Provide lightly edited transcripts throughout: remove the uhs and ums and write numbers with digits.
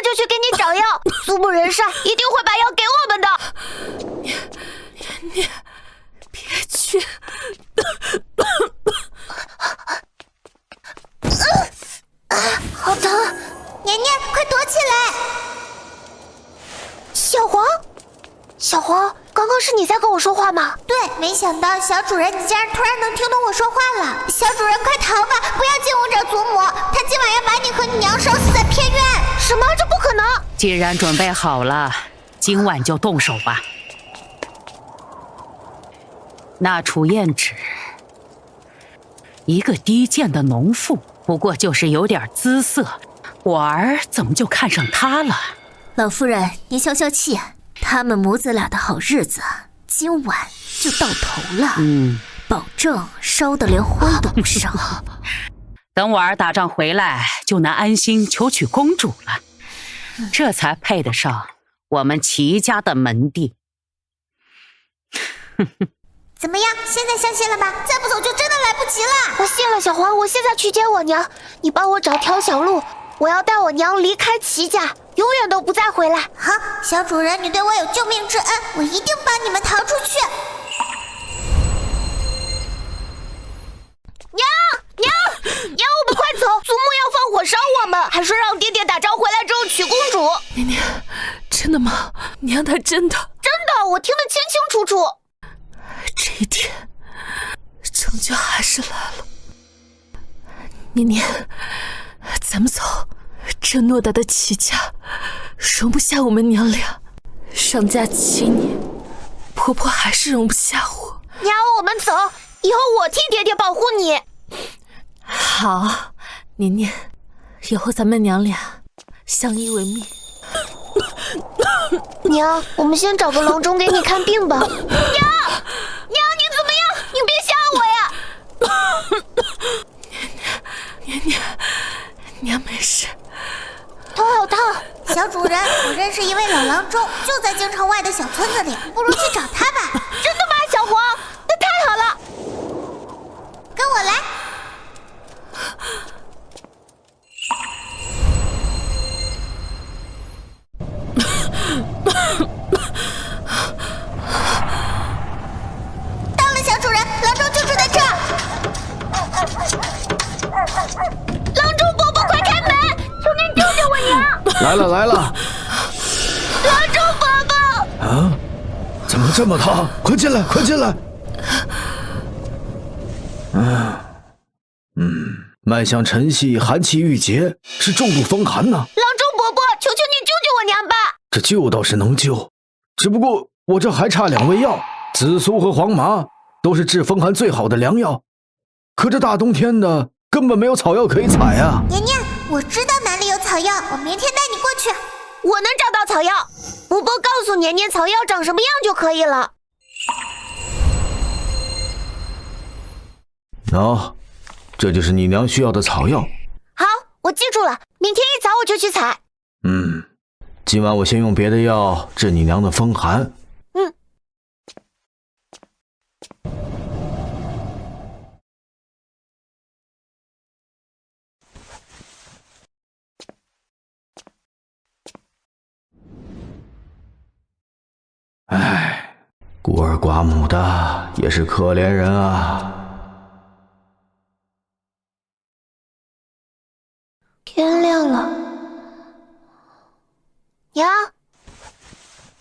就去给你找药，苏木人上一定会把药给我们的。你别去！好疼！年年，快躲起来！小黄，刚刚是你在跟我说话吗？对，没想到小主人，你竟然突然能听懂我说话了。小主人，快逃吧！不要进屋找祖母，他今晚要把你和你娘烧死在偏院。什么？这不可能！既然准备好了，今晚就动手吧。那楚燕芷，一个低贱的农妇，不过就是有点姿色，我儿怎么就看上她了？老夫人，您消消气，他们母子俩的好日子今晚就到头了。保证烧得连灰都不剩。等我儿打仗回来，就能安心求娶公主了，这才配得上我们齐家的门第。怎么样？现在相信了吧？再不走就真的来不及了。我信了，小黄，我现在去接我娘，你帮我找条小路，我要带我娘离开齐家，永远都不再回来。好，小主人，你对我有救命之恩，我一定帮你们逃出去。娘，我们快走！祖母要放火烧我们，还说让爹爹打仗回来之后娶公主。年年，真的吗？娘她真的？真的，我听得清清楚楚。这一天，终究还是来了。年年，咱们走。这偌大的齐家，容不下我们娘俩。上嫁7年，婆婆还是容不下我。娘，我们走，以后我替爹爹保护你。好，年年，以后咱们娘俩相依为命。娘，我们先找个郎中给你看病吧。娘，你怎么样？你别吓我呀！年，娘没事。头好烫。小主人，我认识一位老郎中，就在京城外的小村子里，不如去找他吧。真的吗，小黄？那太好了。跟我来。到了，小主人，郎中就住在这儿。郎中伯伯，快开门！求您救救我娘！来了！郎中伯伯！啊，怎么这么烫？快进来！脉象沉细，寒气郁结，是重度风寒呢。郎中伯伯，求求你救救我娘吧！这救倒是能救，只不过我这还差2味药，紫苏和黄麻都是治风寒最好的良药，可这大冬天的根本没有草药可以采啊。年年，我知道哪里有草药，我明天带你过去。我能找到草药，伯伯告诉年年草药长什么样就可以了。这就是你娘需要的草药。好，我记住了，明天一早我就去采。今晚我先用别的药治你娘的风寒。孤儿寡母的也是可怜人啊。天亮了，娘，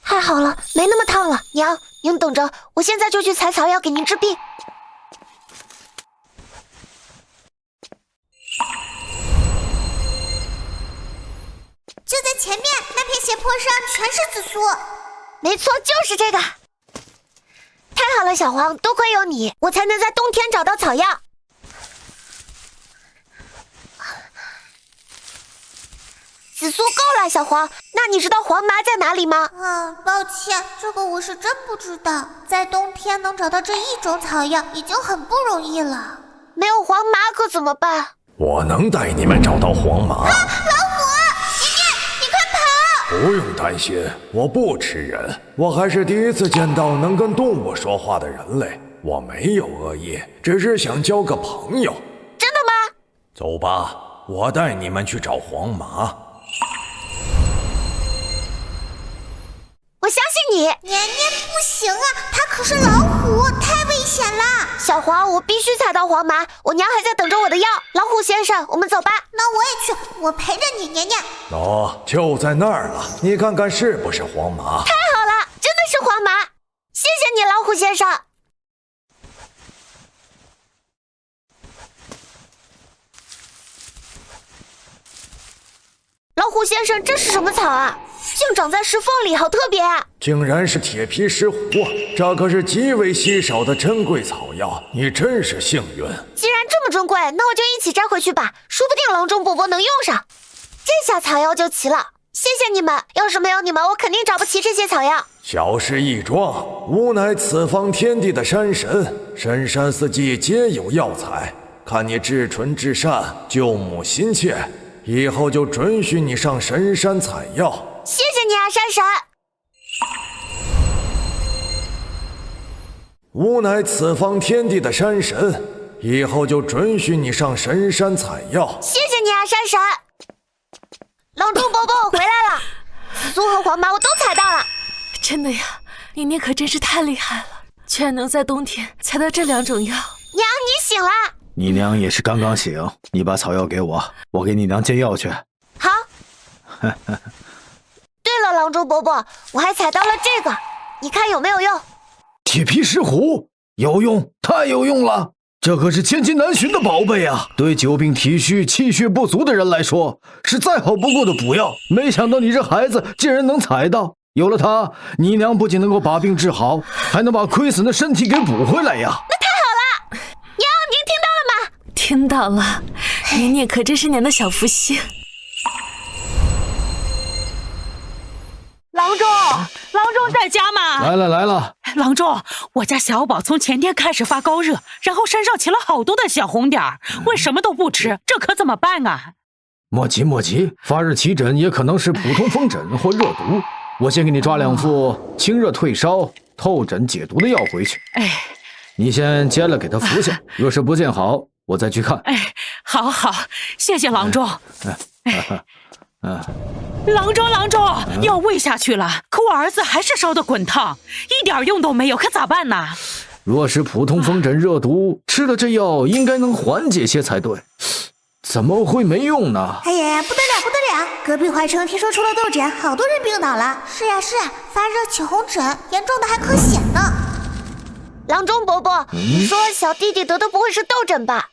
太好了，没那么烫了。娘，您等着，我现在就去采草药给您治病。就在前面那片斜坡上，全是紫苏。没错，就是这个。太好了，小黄，多亏有你，我才能在冬天找到草药。紫苏够了，小黄。那你知道黄麻在哪里吗？抱歉，这个我是真不知道。在冬天能找到这一种草药已经很不容易了。没有黄麻可怎么办？我能带你们找到黄麻。老虎，年年，你快跑！不用担心，我不吃人。我还是第一次见到能跟动物说话的人类。我没有恶意，只是想交个朋友。真的吗？走吧，我带你们去找黄麻。你！年年不行啊，它可是老虎，太危险了。小黄，我必须采到黄麻，我娘还在等着我的药。老虎先生，我们走吧。那我也去，我陪着你，年年。哦，就在那儿了，你看看是不是黄麻？太好了，真的是黄麻！谢谢你，老虎先生。老虎先生，这是什么草啊？竟长在石缝里，好特别啊！竟然是铁皮石斛，这可是极为稀少的珍贵草药，你真是幸运。既然这么珍贵，那我就一起摘回去吧，说不定郎中伯伯能用上。这下草药就齐了，谢谢你们。要是没有你们，我肯定找不齐这些草药。小事一桩，吾乃此方天地的山神，深山四季皆有药材。看你至纯至善，救母心切，以后就准许你上神山采药。谢谢你啊，山神。吾乃此方天地的山神，以后就准许你上神山采药。谢谢你啊，山神。郎中伯伯，我回来了，紫苏和黄麻我都采到了。真的呀，年年可真是太厉害了，居然能在冬天采到这2种药。娘，你醒了。你娘也是刚刚醒，你把草药给我，我给你娘煎药去。好。对了，郎中伯伯，我还采到了这个，你看有没有用？铁皮石斛有用，太有用了！这可是千金难寻的宝贝啊！对久病体虚、气血不足的人来说，是再好不过的补药。没想到你这孩子竟然能采到，有了它，你娘不仅能够把病治好，还能把亏损的身体给补回来呀！那太好了！娘，您听到了吗？听到了，年年可真是娘的小福星。郎中在家吗？来了。郎中，我家小宝从前天开始发高热，然后身上起了好多的小红点儿，为什么都不吃？这可怎么办啊？莫急，发热起疹也可能是普通风疹或热毒。我先给你抓2副清热退烧、透疹解毒的药回去。你先煎了给他服下，若是不见好，我再去看。好，谢谢郎中。郎中，药喂下去了，可我儿子还是烧得滚烫，一点用都没有，可咋办呢？若是普通风疹热毒，吃了这药应该能缓解些才对，怎么会没用呢？哎呀，不得了！隔壁淮城听说出了痘疹，好多人病倒了。是啊，发热起红疹，严重的还咳血呢。郎中伯伯，你说小弟弟得的不会是痘疹吧？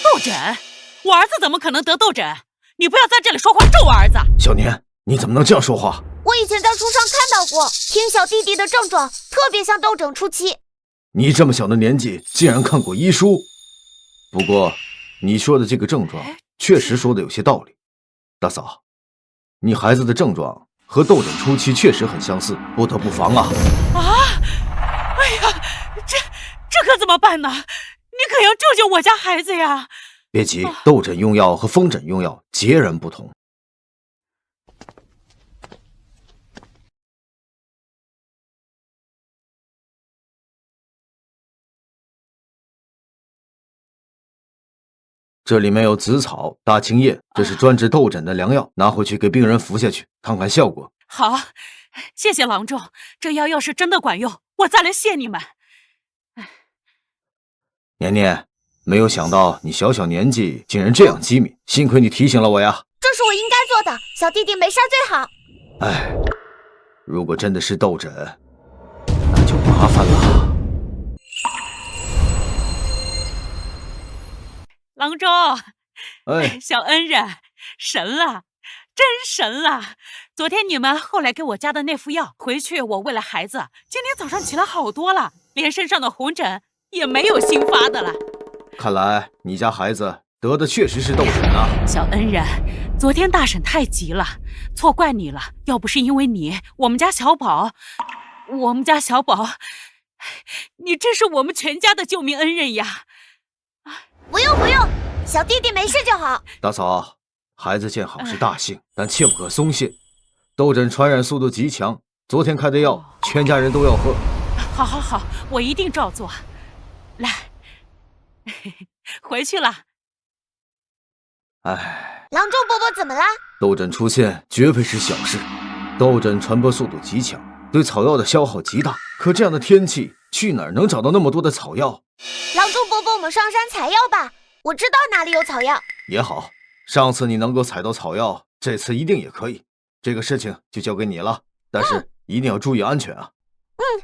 痘疹？我儿子怎么可能得痘疹？你不要在这里说话，咒我儿子！小年，你怎么能这样说话？我以前在书上看到过，听小弟弟的症状特别像痘疹初期。你这么小的年纪，竟然看过医书？不过，你说的这个症状确实说的有些道理。大嫂，你孩子的症状和痘疹初期确实很相似，不得不防啊！哎呀，这可怎么办呢？你可要救救我家孩子呀！别急，痘疹用药和风疹用药截然不同。这里面有紫草、大青叶，这是专治痘疹的良药，拿回去给病人服下去，看看效果。好，谢谢郎中，这药要是真的管用，我再来谢你们。年年，没有想到你小小年纪竟然这样机敏，幸亏你提醒了我呀。这是我应该做的，小弟弟没事最好。哎，如果真的是痘疹，那就麻烦了。郎中，哎，小恩人，神了，真神了！昨天你们后来给我加的那副药，回去我喂了孩子，今天早上起了好多了，连身上的红疹也没有新发的了。看来你家孩子得的确实是痘疹啊。小恩人，昨天大婶太急了，错怪你了。要不是因为你，我们家小宝，你真是我们全家的救命恩人呀！不用，小弟弟没事就好。大嫂，孩子见好是大幸，但切不可松懈。痘疹传染速度极强，昨天开的药，全家人都要喝。好，我一定照做。来，回去了。哎，郎中伯伯怎么啦？痘疹出现绝非是小事，痘疹传播速度极强，对草药的消耗极大。可这样的天气，去哪儿能找到那么多的草药？郎中伯伯，我们上山采药吧，我知道哪里有草药。也好，上次你能够采到草药，这次一定也可以。这个事情就交给你了，但是一定要注意安全啊。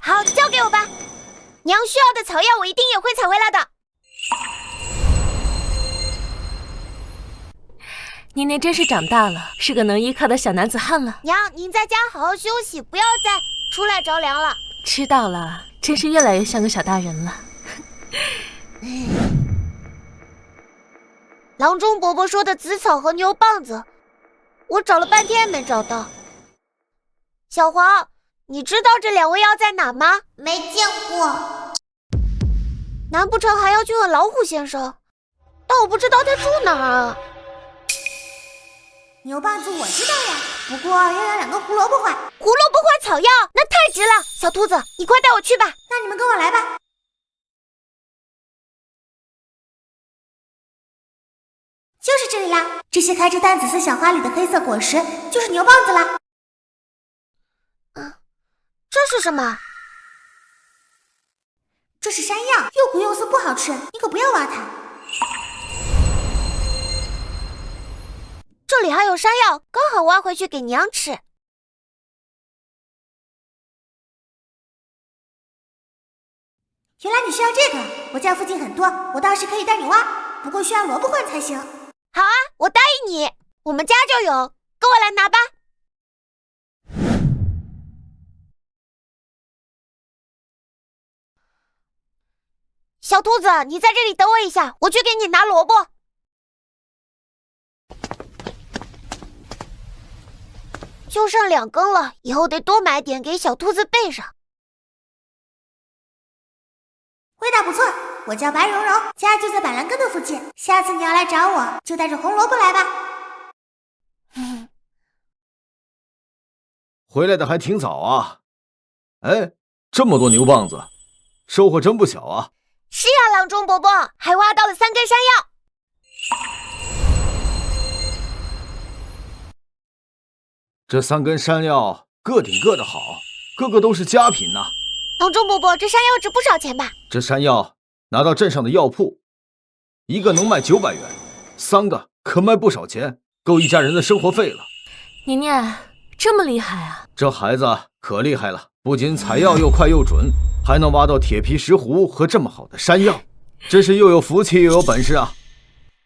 好，交给我吧。娘需要的草药，我一定也会采回来的。年年真是长大了，是个能依靠的小男子汉了。娘，您在家好好休息，不要再出来着凉了。知道了，真是越来越像个小大人了。郎中伯伯说的紫草和牛蒡子，我找了半天没找到。小黄，你知道这2味药在哪吗？没见过。难不成还要去问老虎先生？但我不知道他住哪儿啊。牛蒡子我知道呀，不过要有2个胡萝卜花。胡萝卜花草药，那太值了！小兔子，你快带我去吧。那你们跟我来吧。就是这里啦，这些开着淡紫色小花里的黑色果实，就是牛蒡子啦。这是什么？这是山药，又苦又涩，不好吃，你可不要挖它。这里还有山药，刚好挖回去给娘吃。原来你需要这个，我家附近很多，我倒是可以带你挖，不过需要萝卜棍才行。好啊，我答应你，我们家就有，跟我来拿吧。小兔子，你在这里等我一下，我去给你拿萝卜。就剩2根了，以后得多买点给小兔子备上。味道不错，我叫白蓉蓉，家就在板蓝根的附近。下次你要来找我，就带着红萝卜来吧。回来的还挺早啊。哎，这么多牛蒡子，收获真不小啊。是呀，郎中伯伯，还挖到了3根山药。这3根山药个顶个的好，个个都是佳品呐。郎中伯伯，这山药值不少钱吧？这山药拿到镇上的药铺，一个能卖900元，3个可卖不少钱，够一家人的生活费了。年年这么厉害啊！这孩子可厉害了，不仅采药又快又准，还能挖到铁皮石斛和这么好的山药，真是又有福气又有本事啊！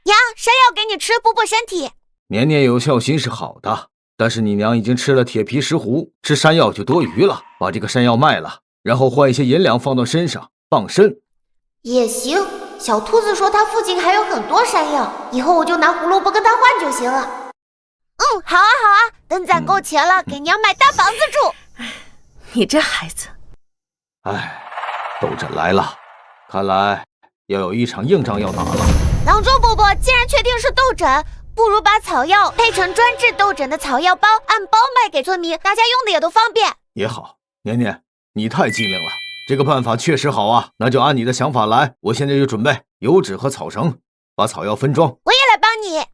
娘，山药给你吃，补补身体。年年有孝心是好的，但是你娘已经吃了铁皮石斛，吃山药就多余了，把这个山药卖了，然后换一些银两放到身上傍身也行。小兔子说他附近还有很多山药，以后我就拿胡萝卜跟他换就行了。好啊好啊，等攒够钱了，给娘买大房子住。你这孩子，哎，斗阵来了，看来要有一场硬仗要打了。郎中伯伯，既然确定是斗疹，不如把草药配成专治斗疹的草药包，按包卖给村民，大家用的也都方便。也好，年年，你太机灵了，这个办法确实好啊。那就按你的想法来，我现在就准备油纸和草绳，把草药分装。我也来帮你。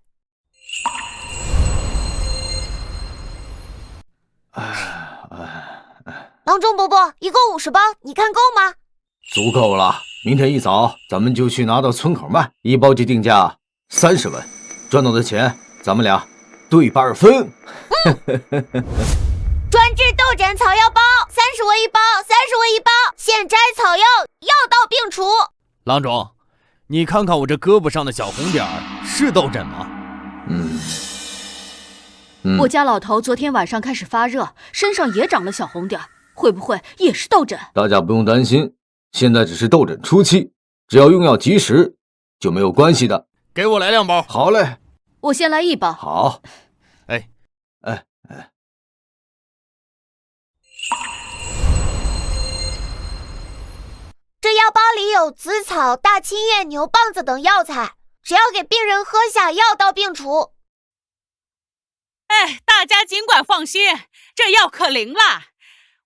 郎中伯伯，一共50包，你看够吗？足够了，明天一早咱们就去拿到村口卖，一包就定价30文，赚到的钱咱们俩对半分。专治斗疹草药包，30文一包，30文一包，现摘草药，药到病除。郎中，你看看我这胳膊上的小红点儿，是斗疹吗？我家老头昨天晚上开始发热，身上也长了小红点儿，会不会也是斗疹？大家不用担心，现在只是斗疹初期，只要用药及时，就没有关系的。给我来2包。好嘞，我先来1包。好。这药包里有紫草、大青叶、牛蒡子等药材，只要给病人喝下，药到病除。哎，大家尽管放心，这药可灵了。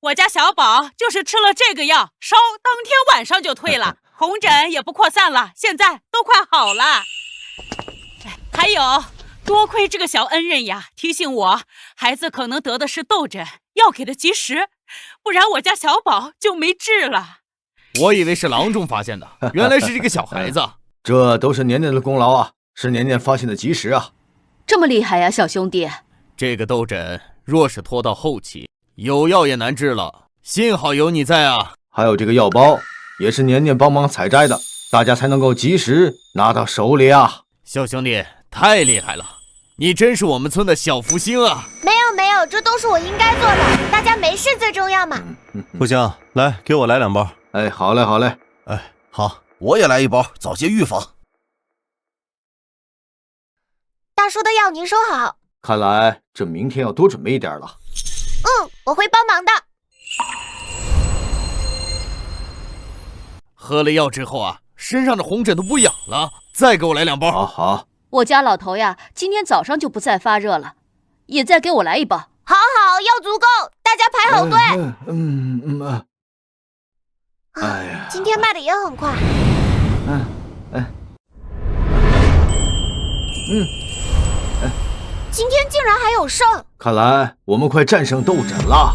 我家小宝就是吃了这个药，烧当天晚上就退了，红疹也不扩散了，现在都快好了。还有多亏这个小恩人呀，提醒我孩子可能得的是痘疹，药给的及时，不然我家小宝就没治了。我以为是郎中发现的，原来是这个小孩子。这都是年年的功劳啊，是年年发现的及时啊。这么厉害呀，小兄弟！这个痘疹若是拖到后期，有药也难治了。幸好有你在啊！还有这个药包，也是年年帮忙采摘的，大家才能够及时拿到手里啊。小兄弟，太厉害了！你真是我们村的小福星啊！没有，这都是我应该做的，大家没事最重要嘛。不行，来，给我来2包。哎，好嘞。哎，好，我也来1包，早些预防。大叔的药您收好。看来这明天要多准备一点了。我会帮忙的。喝了药之后啊，身上的红疹都不痒了。再给我来2包。好。我家老头呀，今天早上就不再发热了，也再给我来1包。好，药足够，大家排好队。哎呀，今天卖的也很快。今天竟然还有剩，看来我们快战胜痘疹了。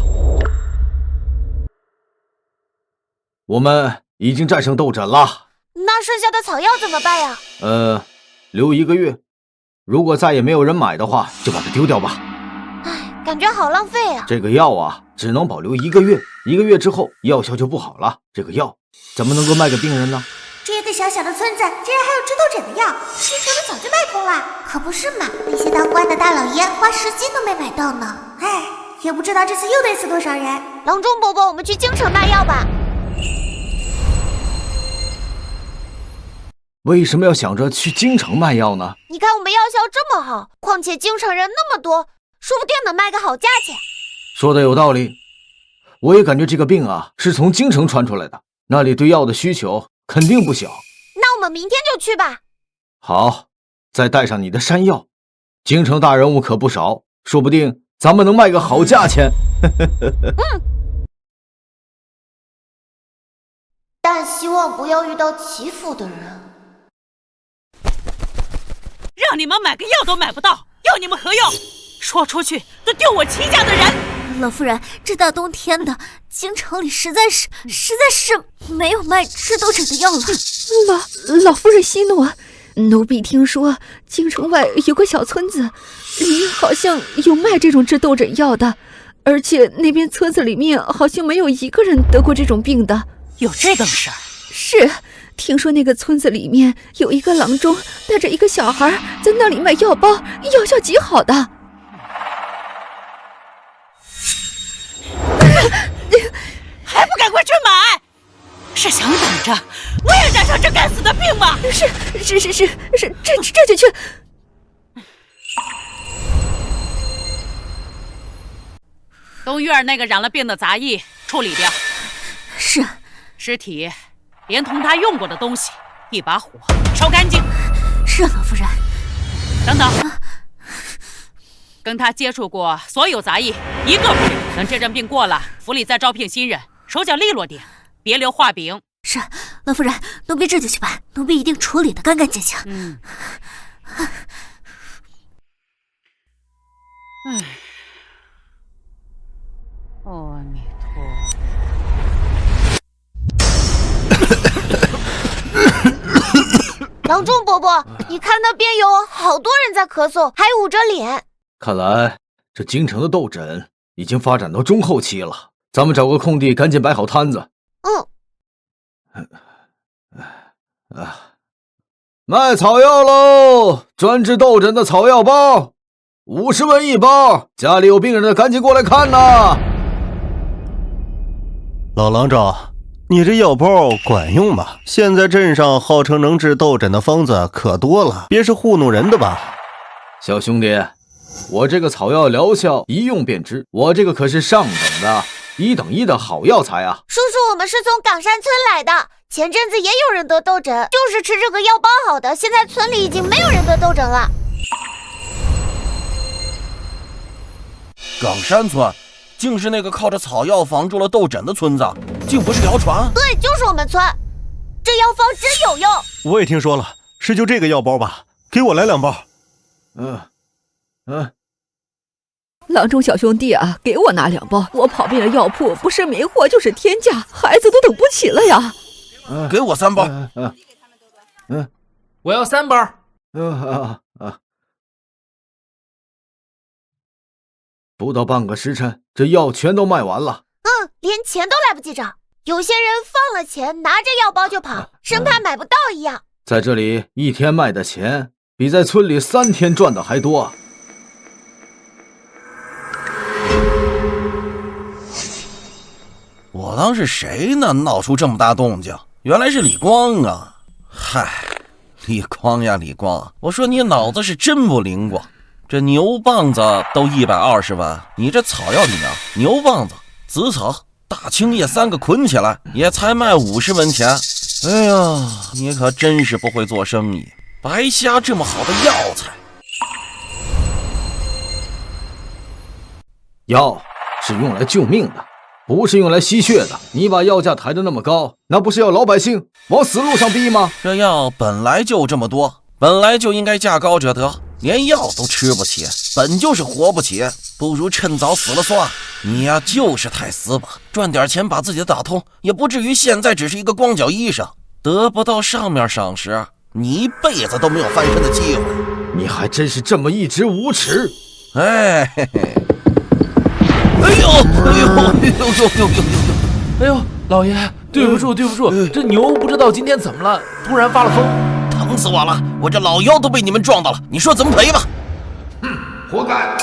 我们已经战胜痘疹了。那剩下的草药怎么办呀？留1个月，如果再也没有人买的话，就把它丢掉吧。唉，感觉好浪费啊。这个药啊，只能保留1个月，1个月之后药效就不好了。这个药怎么能够卖给病人呢？这个小小的村子竟然还有治痘疹的药，京城的早就卖空了。可不是嘛，那些当官的大老爷花10斤都没买到呢。唉，也不知道这次又得死多少人。郎中伯伯，我们去京城卖药吧。为什么要想着去京城卖药呢？你看我们药效这么好，况且京城人那么多，说不定能卖个好价钱。说的有道理，我也感觉这个病啊是从京城传出来的，那里对药的需求肯定不小。那我们明天就去吧。好，再带上你的山药，京城大人物可不少，说不定咱们能卖个好价钱。但希望不要遇到欺负的人。让你们买个药都买不到，要你们何用？说出去都丢我齐家的人！老夫人，这大冬天的，京城里实在是没有卖治痘疹的药了。老夫人息怒啊！奴婢听说京城外有个小村子，里面好像有卖这种治痘疹药的，而且那边村子里面好像没有1个人得过这种病的。有这等事儿？是，听说那个村子里面有一个郎中带着一个小孩在那里卖药包，药效极好的。还不赶快去买？是想等着我也染上这该死的病吗？是，这就去。东院那个染了病的杂役处理掉。是。尸体连同他用过的东西一把火烧干净。是，老夫人。等等，跟他接触过所有杂役1个不留。等这阵病过了，府里再招聘新人，手脚利落点，别留画饼。是，老夫人，奴婢这就去办，奴婢一定处理得干干净净。阿弥陀佛。郎中伯伯，你看那边有好多人在咳嗽，还捂着脸。看来这京城的痘疹已经发展到中后期了，咱们找个空地赶紧摆好摊子。卖草药喽！专治痘疹的草药包，50文1包，家里有病人的赶紧过来看呐！老郎中，你这药包管用吗？现在镇上号称能治痘疹的方子可多了，别是糊弄人的吧？小兄弟，我这个草药疗效一用便知，我这个可是上等的1等1的好药材啊！叔叔，我们是从岗山村来的，前阵子也有人得痘疹，就是吃这个药包好的，现在村里已经没有人得痘疹了。岗山村竟是那个靠着草药防住了痘疹的村子，竟不是谣传？对，就是我们村，这药方真有用。我也听说了，是就这个药包吧？给我来2包。郎中小兄弟啊，给我拿2包，我跑遍了药铺，不是没货就是天价，孩子都等不起了呀。给我3包。我要3包。不到半个时辰，这药全都卖完了。连钱都来不及找，有些人放了钱，拿着药包就跑，生怕买不到一样。在这里1天卖的钱，比在村里3天赚的还多。我当是谁呢？闹出这么大动静，原来是李光啊！嗨，李光呀，李光，我说你脑子是真不灵光。这牛蒡子都120万，你这草药里啊，牛蒡子、紫草、大青叶3个捆起来，也才卖50文钱。哎呀，你可真是不会做生意，白瞎这么好的药材。药是用来救命的，不是用来吸血的。你把药价抬得那么高，那不是要老百姓往死路上逼吗？这药本来就这么多，本来就应该价高者得，连药都吃不起，本就是活不起，不如趁早死了算。你呀，就是太死板，赚点钱把自己打通，也不至于现在只是一个光脚医生，得不到上面赏识，你一辈子都没有翻身的机会。你还真是这么一直无耻！哎嘿嘿，哎呦哎呦哎呦哎呦，老爷，对不住对不住，这牛不知道今天怎么了，突然发了疯，疼死我了！我这老腰都被你们撞到了，你说怎么赔吧？活该！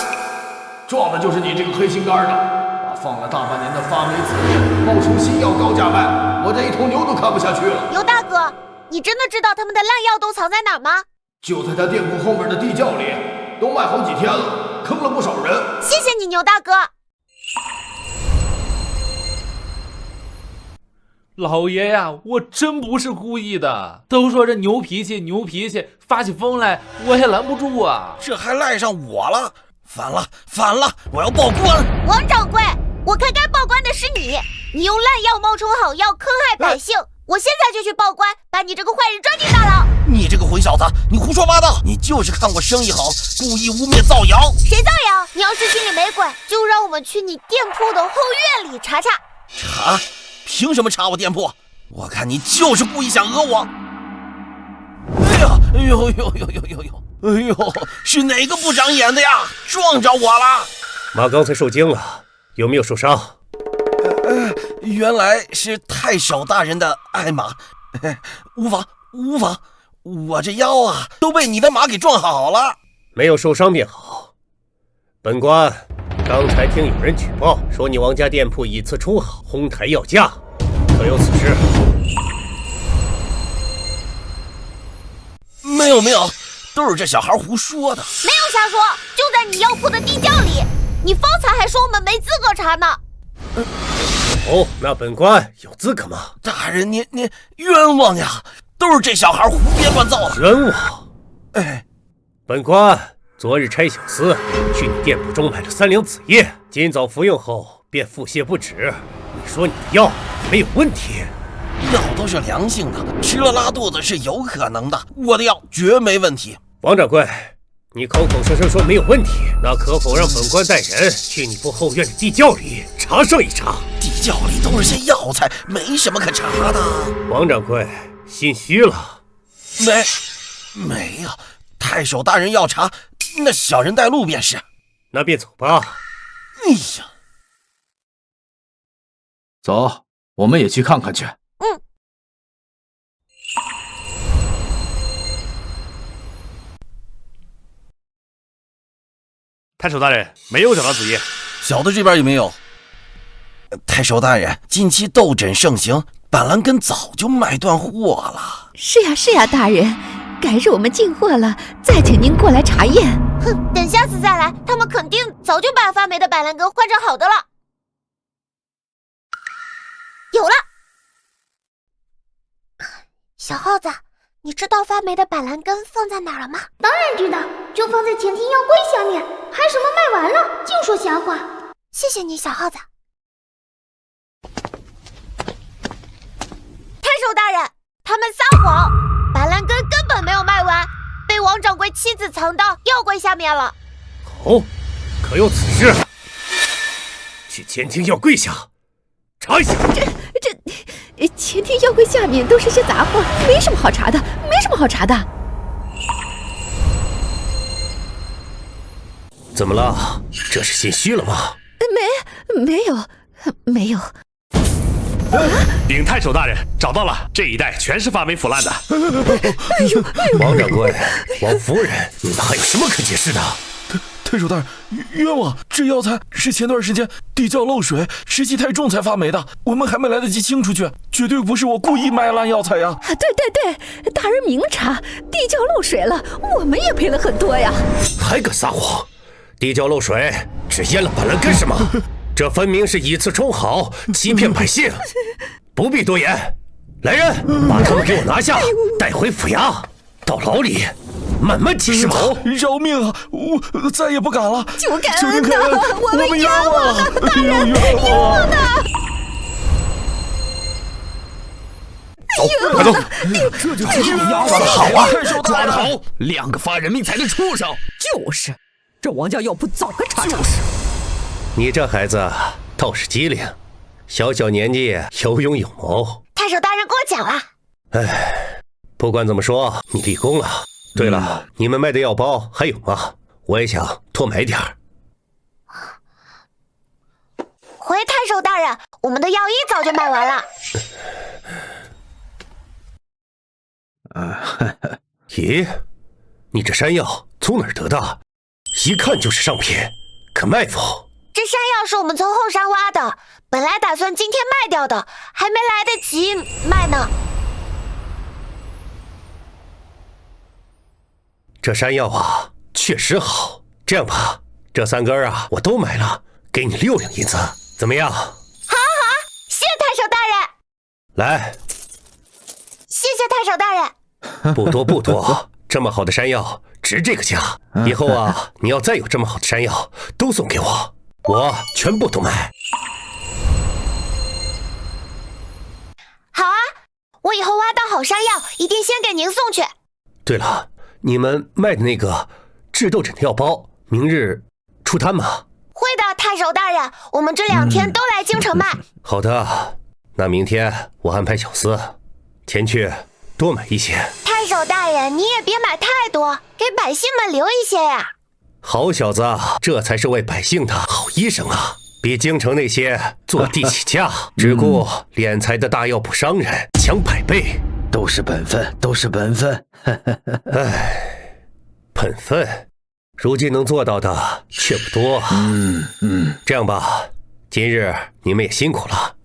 撞的就是你这个黑心肝的，把放了大半年的发霉子叶冒充新药高价卖，我这一头牛都看不下去了。牛大哥，你真的知道他们的烂药都藏在哪儿吗？就在他店铺后面的地窖里，都卖好几天了，坑了不少人。谢谢你，牛大哥。老爷呀，我真不是故意的。都说这牛脾气，牛脾气，发起疯来我也拦不住啊。这还赖上我了，反了，反了！我要报官！王掌柜，我看该报官的是你，你用烂药冒充好药，坑害百姓。我现在就去报官，把你这个坏人抓进大牢。你这个混小子，你胡说八道！你就是看我生意好，故意污蔑造谣。谁造谣？你要是心里没鬼，就让我们去你店铺的后院里查查。查？凭什么查我店铺？我看你就是故意想讹我。哎呀，哎呦呦呦呦呦呦！哎呦，是哪个不长眼的呀？撞着我了！妈刚才受惊了，有没有受伤？原来是太守大人的爱马。无妨无妨，我这腰啊都被你的马给撞好了。没有受伤便好。本官刚才听有人举报说你王家店铺以次充好，哄抬药价，可有此事？没有没有，都是这小孩胡说的。没有瞎说，就在你药铺的地窖里。你方才还说我们没资格查呢。哦，那本官有资格吗？大人，您冤枉呀！都是这小孩胡编乱造的。冤枉！哎，本官昨日差小厮去你店铺中买了3两紫叶，今早服用后便腹泻不止。你说你的药没有问题？药都是良性的，吃了拉肚子是有可能的，我的药绝没问题。王掌柜，你口口声声说没有问题，那可否让本官带人去你铺后院的地窖里查上一查？地窖里都是些药材，没什么可查的。王掌柜心虚了。没有，太守大人要查，那小人带路便是。那便走吧。哎呀，走，我们也去看看去。太守大人，没有找到紫叶。小的这边也没有。太守大人，近期痘疹盛行，板蓝根早就卖断货了。是呀是呀，大人，改日我们进货了，再请您过来查验。哼，等下次再来，他们肯定早就把发霉的板蓝根换成好的了。有了，小耗子，你知道发霉的板蓝根放在哪儿了吗？当然知道，就放在前厅药柜下面，还什么卖完了，净说瞎话。谢谢你，小耗子。太守大人，他们撒谎，板蓝根根本没有卖完，被王掌柜妻子藏到药柜下面了。哦，可有此事？去前厅药柜下查一下。前厅药柜下面都是些杂货，没什么好查的，没什么好查的。怎么了？这是心虚了吗？没有。禀太守大人，找到了，这一带全是发霉腐烂的。王掌柜，王夫人，你们还有什么可解释的？太守大人，冤枉！这药材是前段时间地窖漏水，湿气太重才发霉的，我们还没来得及清出去，绝对不是我故意卖烂药材呀！对，大人明察，地窖漏水了，我们也赔了很多呀。还敢撒谎！地窖漏水，只淹了板蓝根是吗？这分明是以次充好，欺骗百姓，不必多言。来人，把他们给我拿下，带回府衙，到牢里慢慢解释吧。饶命啊！我再也不敢了。求感恩呐，我们冤枉啊！大人，冤枉呐！走，快走！这就是冤枉！好啊，抓得好，2个发人命财的畜生！就是，这王家药铺早该查查。你这孩子倒是机灵，小小年纪有勇有谋。太守大人过奖了。哎，不管怎么说，你立功了。对了，你们卖的药包还有吗？我也想多买点儿。回太守大人，我们的药一早就卖完了。咦，你这山药从哪儿得的？一看就是上品，可卖否？这山药是我们从后山挖的，本来打算今天卖掉的，还没来得及卖呢。这山药啊，确实好。这样吧，这3根啊，我都买了，给你6两银子，怎么样？好，谢太守大人。来，谢谢太守大人。不多，这么好的山药值这个价。以后啊，你要再有这么好的山药，都送给我，我全部都买。好啊，我以后挖到好山药，一定先给您送去。对了，你们卖的那个治痘疹的药包，明日出摊吗？会的，太守大人，我们这2天都来京城卖。好的，那明天我安排小厮前去多买一些。太守大人，你也别买太多，给百姓们留一些呀。好小子，这才是为百姓的好医生啊！比京城那些坐地起价、只顾敛财的大药铺商人强100倍。都是本分。唉，本分，如今能做到的却不多。这样吧，今日你们也辛苦了，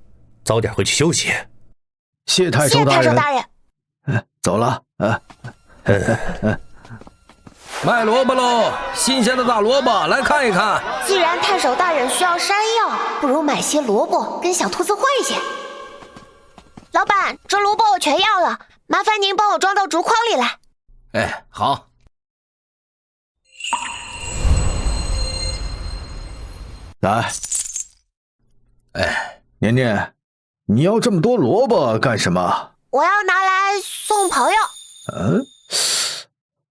早点回去休息。谢太守大人。走了。卖萝卜喽！新鲜的大萝卜，来看一看。既然太守大人需要山药，不如买些萝卜跟小兔子换些。老板，这萝卜我全要了，麻烦您帮我装到竹筐里来。哎，好。来。哎，年年，你要这么多萝卜干什么？我要拿来送朋友。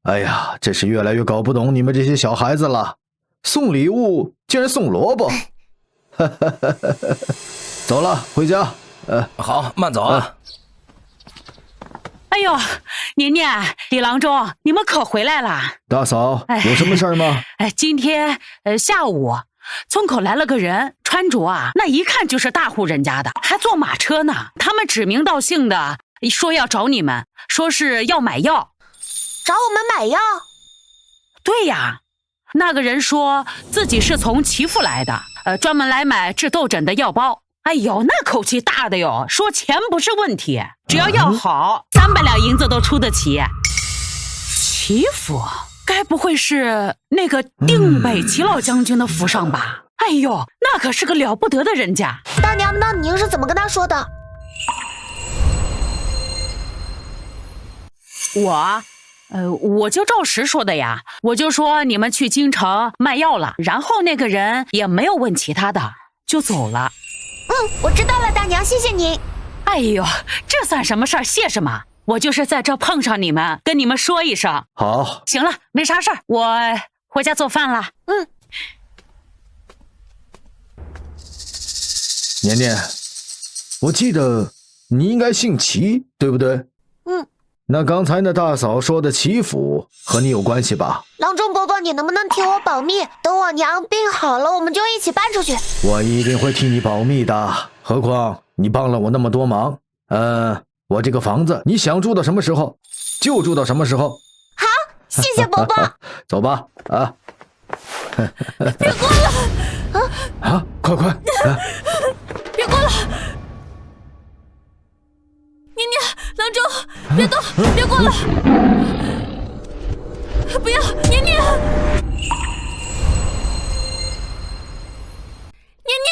哎呀，真是越来越搞不懂你们这些小孩子了，送礼物竟然送萝卜。走了，回家。好，慢走啊。哎呦，年年、李郎中，你们可回来了。大嫂，有什么事儿吗？今天下午村口来了个人，穿着啊，那一看就是大户人家的，还坐马车呢。他们指名道姓的说要找你们，说是要买药。找我们买药？对呀，那个人说自己是从祈福来的，专门来买治痘疹的药包。哎呦，那口气大的哟，说钱不是问题，只要药好，300两银子都出得起。祈福？该不会是那个定北齐老将军的府上吧？哎呦，那可是个了不得的人家。大娘，那您是怎么跟他说的？我就照实说的呀，我就说你们去京城卖药了，然后那个人也没有问其他的，就走了。我知道了，大娘，谢谢您。哎呦，这算什么事儿？谢什么？我就是在这碰上你们，跟你们说一声。好，行了，没啥事儿，我回家做饭了。年年，我记得你应该姓齐，对不对？那刚才那大嫂说的齐府和你有关系吧？郎中伯伯，你能不能替我保密？等我娘病好了，我们就一起搬出去。我一定会替你保密的，何况你帮了我那么多忙。我这个房子你想住到什么时候就住到什么时候。好，谢谢伯伯。走吧，啊！别过了！啊，快！别过了！年年，郎中，别动，别过了！不要，年年！年年！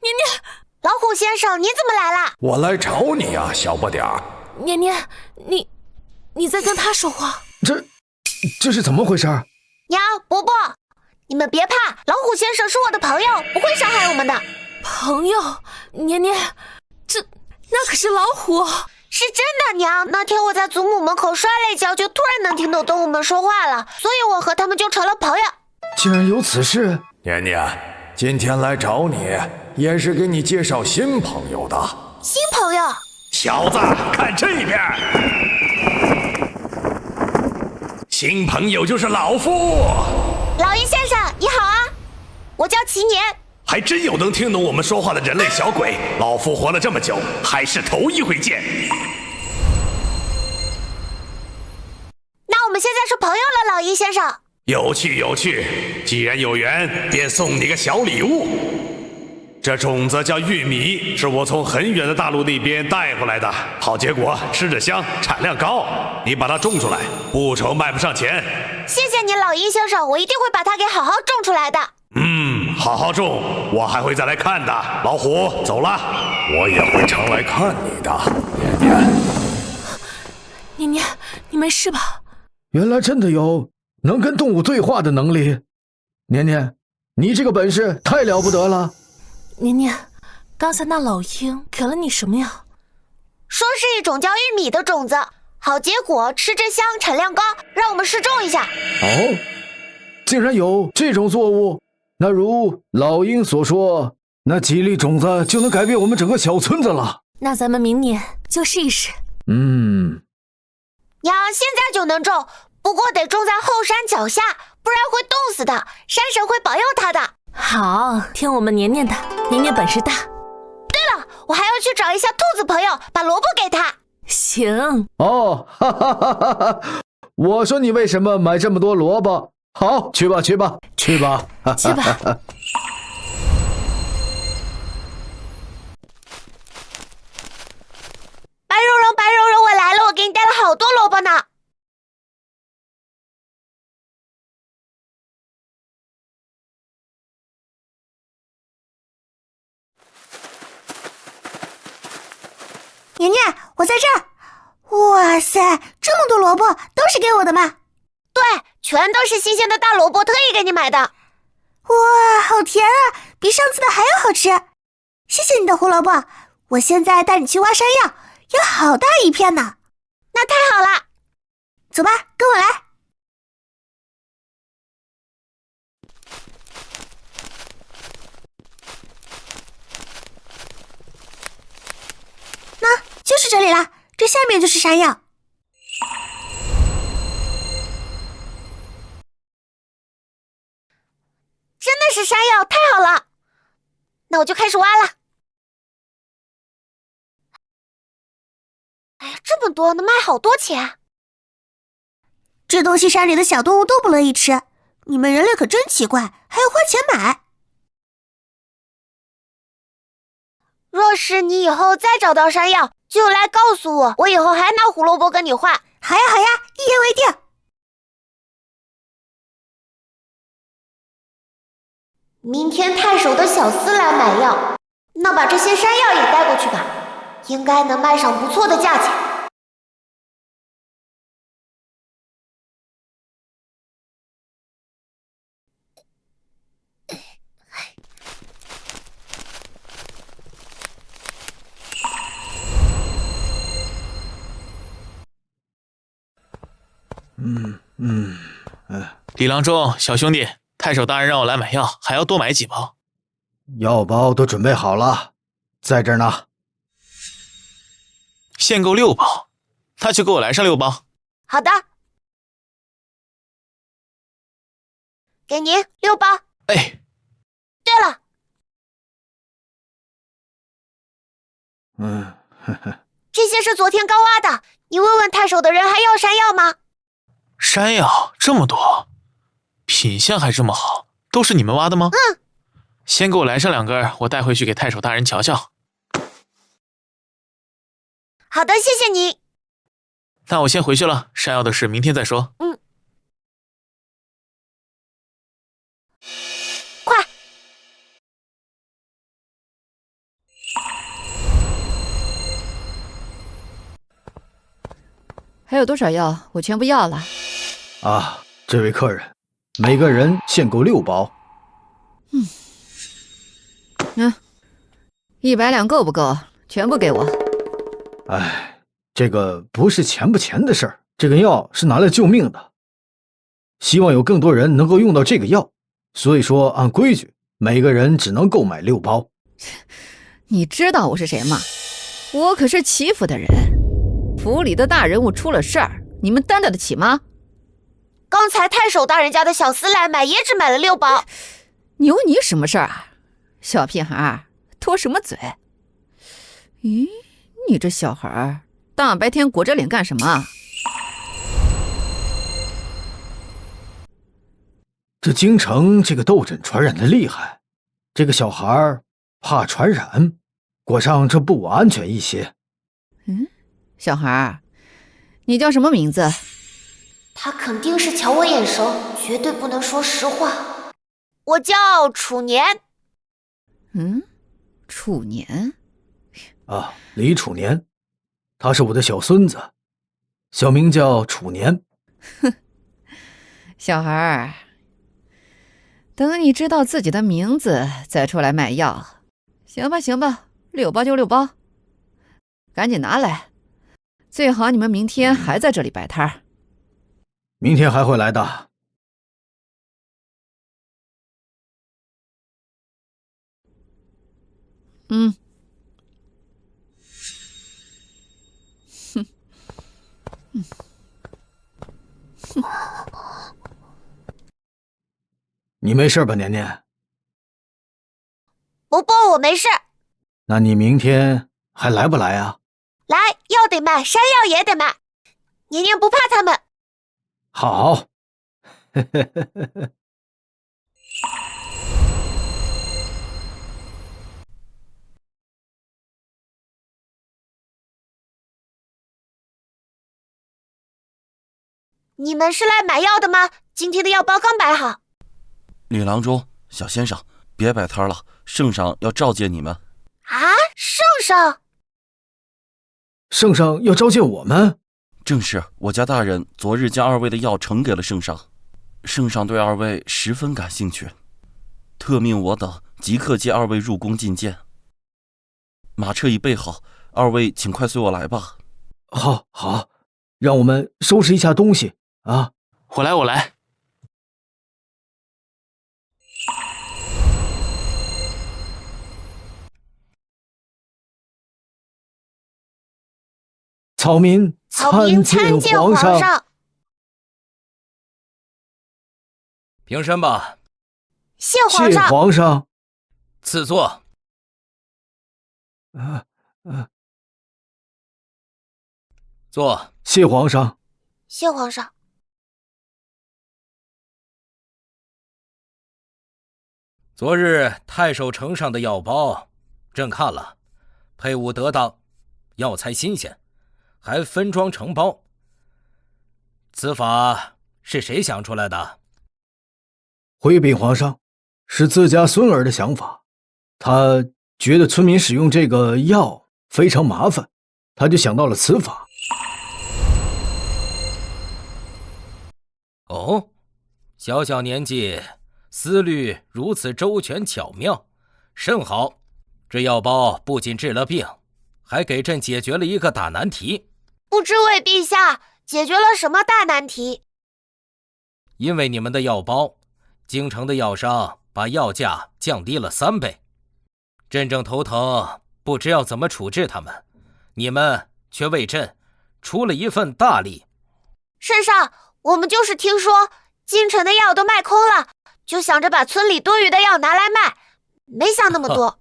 年年，老虎先生，你怎么来了？我来找你啊，小不点儿。年年，你在跟他说话？这是怎么回事？娘，伯伯，你们别怕，老虎先生是我的朋友，不会伤害我们的。朋友？年年，那可是老虎。是真的，娘。那天我在祖母门口摔了一跤，就突然能听懂动物们说话了，所以我和他们就成了朋友。竟然有此事！年年，今天来找你也是给你介绍新朋友的。新朋友？小子，看这边。新朋友就是老夫。老鹰先生，你好啊，我叫齐年。还真有能听懂我们说话的人类小鬼，老夫活了这么久，还是头一回见。那我们现在是朋友了，老鹰先生。有趣，既然有缘，便送你个小礼物。这种子叫玉米，是我从很远的大陆那边带回来的，好结果，吃着香，产量高。你把它种出来，不愁卖不上钱。谢谢你，老鹰先生，我一定会把它给好好种出来的。好好种，我还会再来看的。老虎，走了。我也会常来看你的，年年，你没事吧？原来真的有能跟动物对话的能力。年年，你这个本事太了不得了。年年，刚才那老鹰给了你什么呀？说是一种叫玉米的种子，好结果，吃着香，产量高，让我们试种一下。哦，竟然有这种作物。那如老鹰所说，那几粒种子就能改变我们整个小村子了。那咱们明年就试一试。娘，现在就能种，不过得种在后山脚下，不然会冻死的。山神会保佑他的。好，听我们年年的，年年本事大。对了，我还要去找一下兔子朋友，把萝卜给他。行。哦，哈哈哈哈！我说你为什么买这么多萝卜？好，去吧。去吧。白蓉蓉，我来了，我给你带了好多萝卜呢。年年，我在这儿。哇塞，这么多萝卜都是给我的吗？对，全都是新鲜的大萝卜，特意给你买的。哇，好甜啊，比上次的还要好吃。谢谢你的胡萝卜，我现在带你去挖山药，有好大一片呢。那太好了，走吧，跟我来。那就是这里了，这下面就是山药。真的是山药，太好了！那我就开始挖了。哎呀，这么多，能卖好多钱。这东西山里的小动物都不乐意吃，你们人类可真奇怪，还要花钱买。若是你以后再找到山药，就来告诉我，我以后还拿胡萝卜跟你换。好呀，一言为定。明天太守的小厮来买药，那把这些山药也带过去吧，应该能卖上不错的价钱。李郎中，小兄弟，太守大人让我来买药，还要多买几包。药包都准备好了，在这儿呢。限购6包，那就给我来上6包。好的，给您6包。哎，对了，这些是昨天刚挖的，你问问太守的人还要山药吗？山药这么多，品相还这么好，都是你们挖的吗？先给我来上2根，我带回去给太守大人瞧瞧。好的，谢谢你。那我先回去了，山药的事明天再说。快！还有多少药？我全部要了。啊，这位客人，每个人限购6包。100两够不够？全部给我。哎，这个不是钱不钱的事儿，这个药是拿来救命的，希望有更多人能够用到这个药，所以说按规矩，每个人只能购买6包。你知道我是谁吗？我可是齐府的人，府里的大人物出了事儿，你们担待得起吗？刚才太守大人家的小厮来买，也只买了6包。有你什么事儿啊？小屁孩，拖什么嘴？咦，你这小孩大白天裹着脸干什么？这京城这个痘疹传染的厉害，这个小孩怕传染，裹上这布安全一些。小孩，你叫什么名字？他肯定是瞧我眼熟，绝对不能说实话。我叫楚年。楚年？啊，李楚年，他是我的小孙子，小名叫楚年。小孩，等你知道自己的名字再出来卖药。行吧行吧，6包就6包，赶紧拿来，最好你们明天还在这里摆摊儿。明天还会来的。你没事吧，年年？不，我没事。那你明天还来不来啊？来，药得卖，山药也得卖。年年不怕他们。好。你们是来买药的吗？今天的药包刚摆好。李郎中，小先生，别摆摊了，圣上要召见你们。啊，圣上？圣上要召见我们？正是，我家大人昨日将2位的药呈给了圣上，圣上对2位十分感兴趣，特命我等即刻接2位入宫觐见。马车已备好，2位请快随我来吧。好，让我们收拾一下东西啊！我来。草民参见皇上。平身吧。谢皇上。谢皇上。赐座。坐。谢皇上。谢皇上。昨日太守呈上的药包，朕看了，配伍得当，药材新鲜，还分装成包。此法是谁想出来的？回禀皇上，是自家孙儿的想法。他觉得村民使用这个药非常麻烦，他就想到了此法。哦，小小年纪，思虑如此周全巧妙，甚好。这药包不仅治了病，还给朕解决了一个大难题。不知为陛下解决了什么大难题？因为你们的药包，京城的药商把药价降低了3倍。朕正头疼，不知要怎么处置他们，你们却为朕出了一份大力。圣上，我们就是听说京城的药都卖空了，就想着把村里多余的药拿来卖，没想那么多。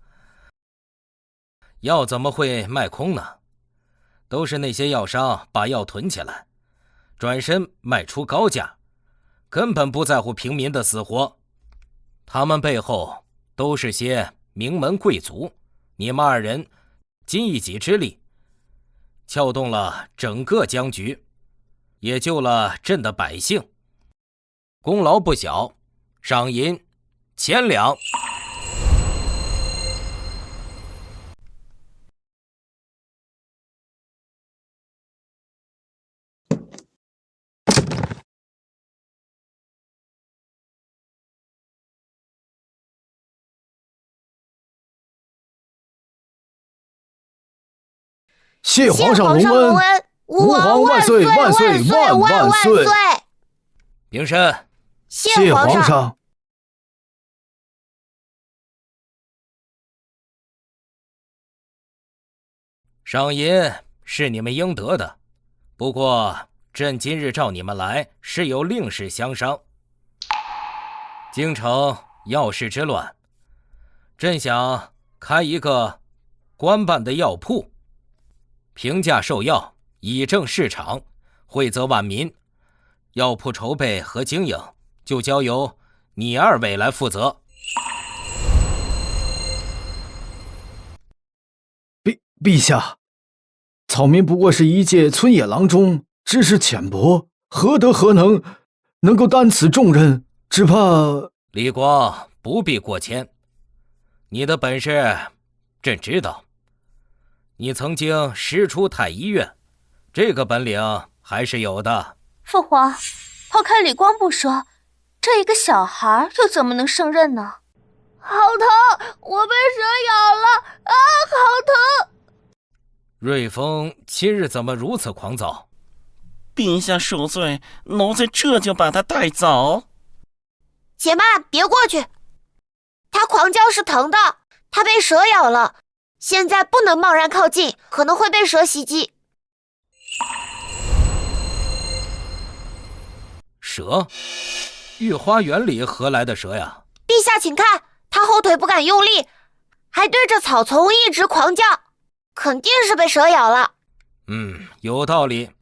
药怎么会卖空呢？都是那些药商把药囤起来，转身卖出高价，根本不在乎平民的死活。他们背后都是些名门贵族，你们2人尽一己之力，撬动了整个僵局，也救了朕的百姓，功劳不小，赏银1000两。谢皇上隆恩，吾皇万岁万岁万万岁！平身。谢皇上。赏银是你们应得的，不过朕今日召你们来是有另事相商。京城药市之乱，朕想开一个官办的药铺，平价售药，以正市场，惠泽万民。药铺筹备和经营就交由你2位来负责。陛下，草民不过是一介村野郎中，知识浅薄，何德何能够担此重任？只怕李光不必过谦，你的本事朕知道。你曾经师出太医院，这个本领还是有的。父皇，抛开李光不说，这一个小孩又怎么能胜任呢？好疼，我被蛇咬了啊，好疼！瑞丰今日怎么如此狂躁？陛下恕罪，奴才这就把他带走。且慢，别过去！他狂叫是疼的，他被蛇咬了，现在不能贸然靠近，可能会被蛇袭击。蛇？御花园里何来的蛇呀？陛下请看，他后腿不敢用力，还对着草丛一直狂叫，肯定是被蛇咬了。有道理。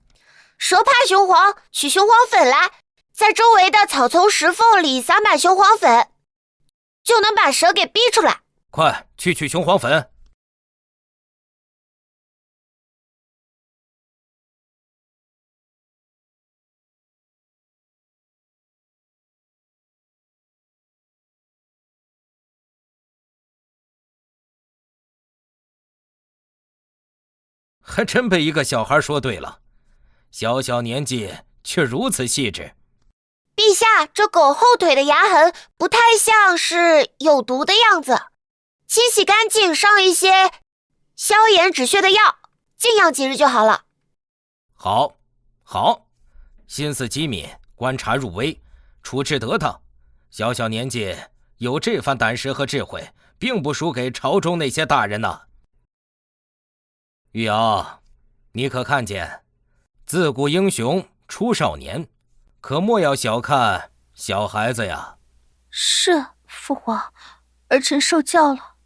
蛇怕雄黄，取雄黄粉来，在周围的草丛石缝里撒满雄黄粉，就能把蛇给逼出来。快去取雄黄粉！还真被一个小孩说对了，小小年纪却如此细致。陛下，这狗后腿的牙痕不太像是有毒的样子，清洗干净，上一些消炎止血的药，静养几日就好了。好，心思机敏，观察入微，处置得当。小小年纪有这番胆识和智慧，并不输给朝中那些大人呐。玉瑶，你可看见，自古英雄出少年，可莫要小看小孩子呀。是，父皇，儿臣受教了。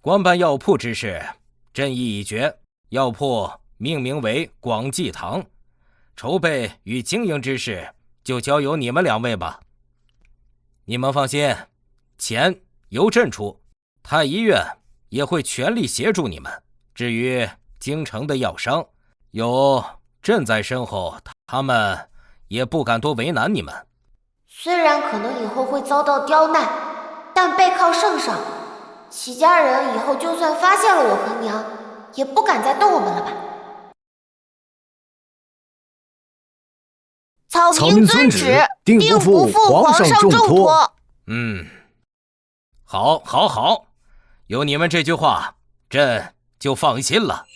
官办药铺之事，朕意已决，药铺命名为广济堂，筹备与经营之事就交由你们2位吧。你们放心，钱由朕出，太医院也会全力协助你们。至于京城的药商，有朕在身后，他们也不敢多为难你们。虽然可能以后会遭到刁难，但背靠圣上，齐家人以后就算发现了我和娘，也不敢再动我们了吧。草民遵旨，定不负皇上重托。好，有你们这句话，朕就放心了。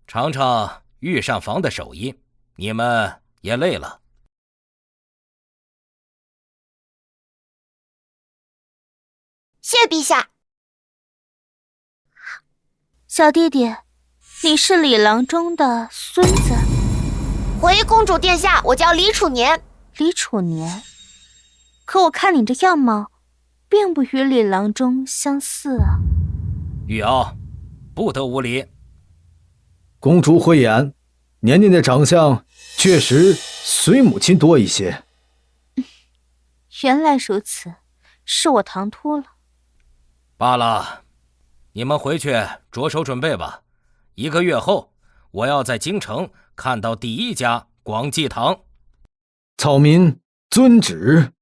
尝尝御膳房的手艺，你们也累了。谢陛下。小弟弟，你是李郎中的孙子？回公主殿下，我叫李楚年。李楚年？可我看你这样貌，并不与李郎中相似啊。玉瑶，不得无礼。公主慧眼，年年的长相确实随母亲多一些。原来如此，是我唐突了。罢了，你们回去着手准备吧。1个月后，我要在京城看到第1家广济堂。草民遵旨。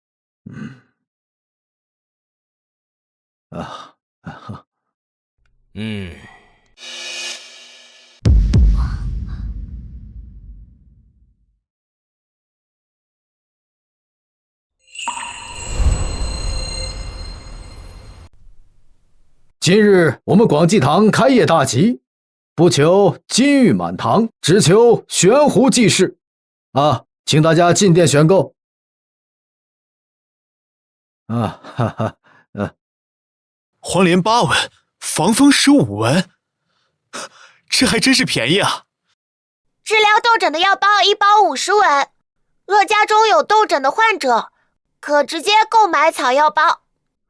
今日我们广济堂开业大吉，不求金玉满堂，只求悬壶济世。请大家进店选购。黄连8文，防风15文，这还真是便宜啊！治疗痘疹的药包1包50文，若家中有痘疹的患者，可直接购买草药包。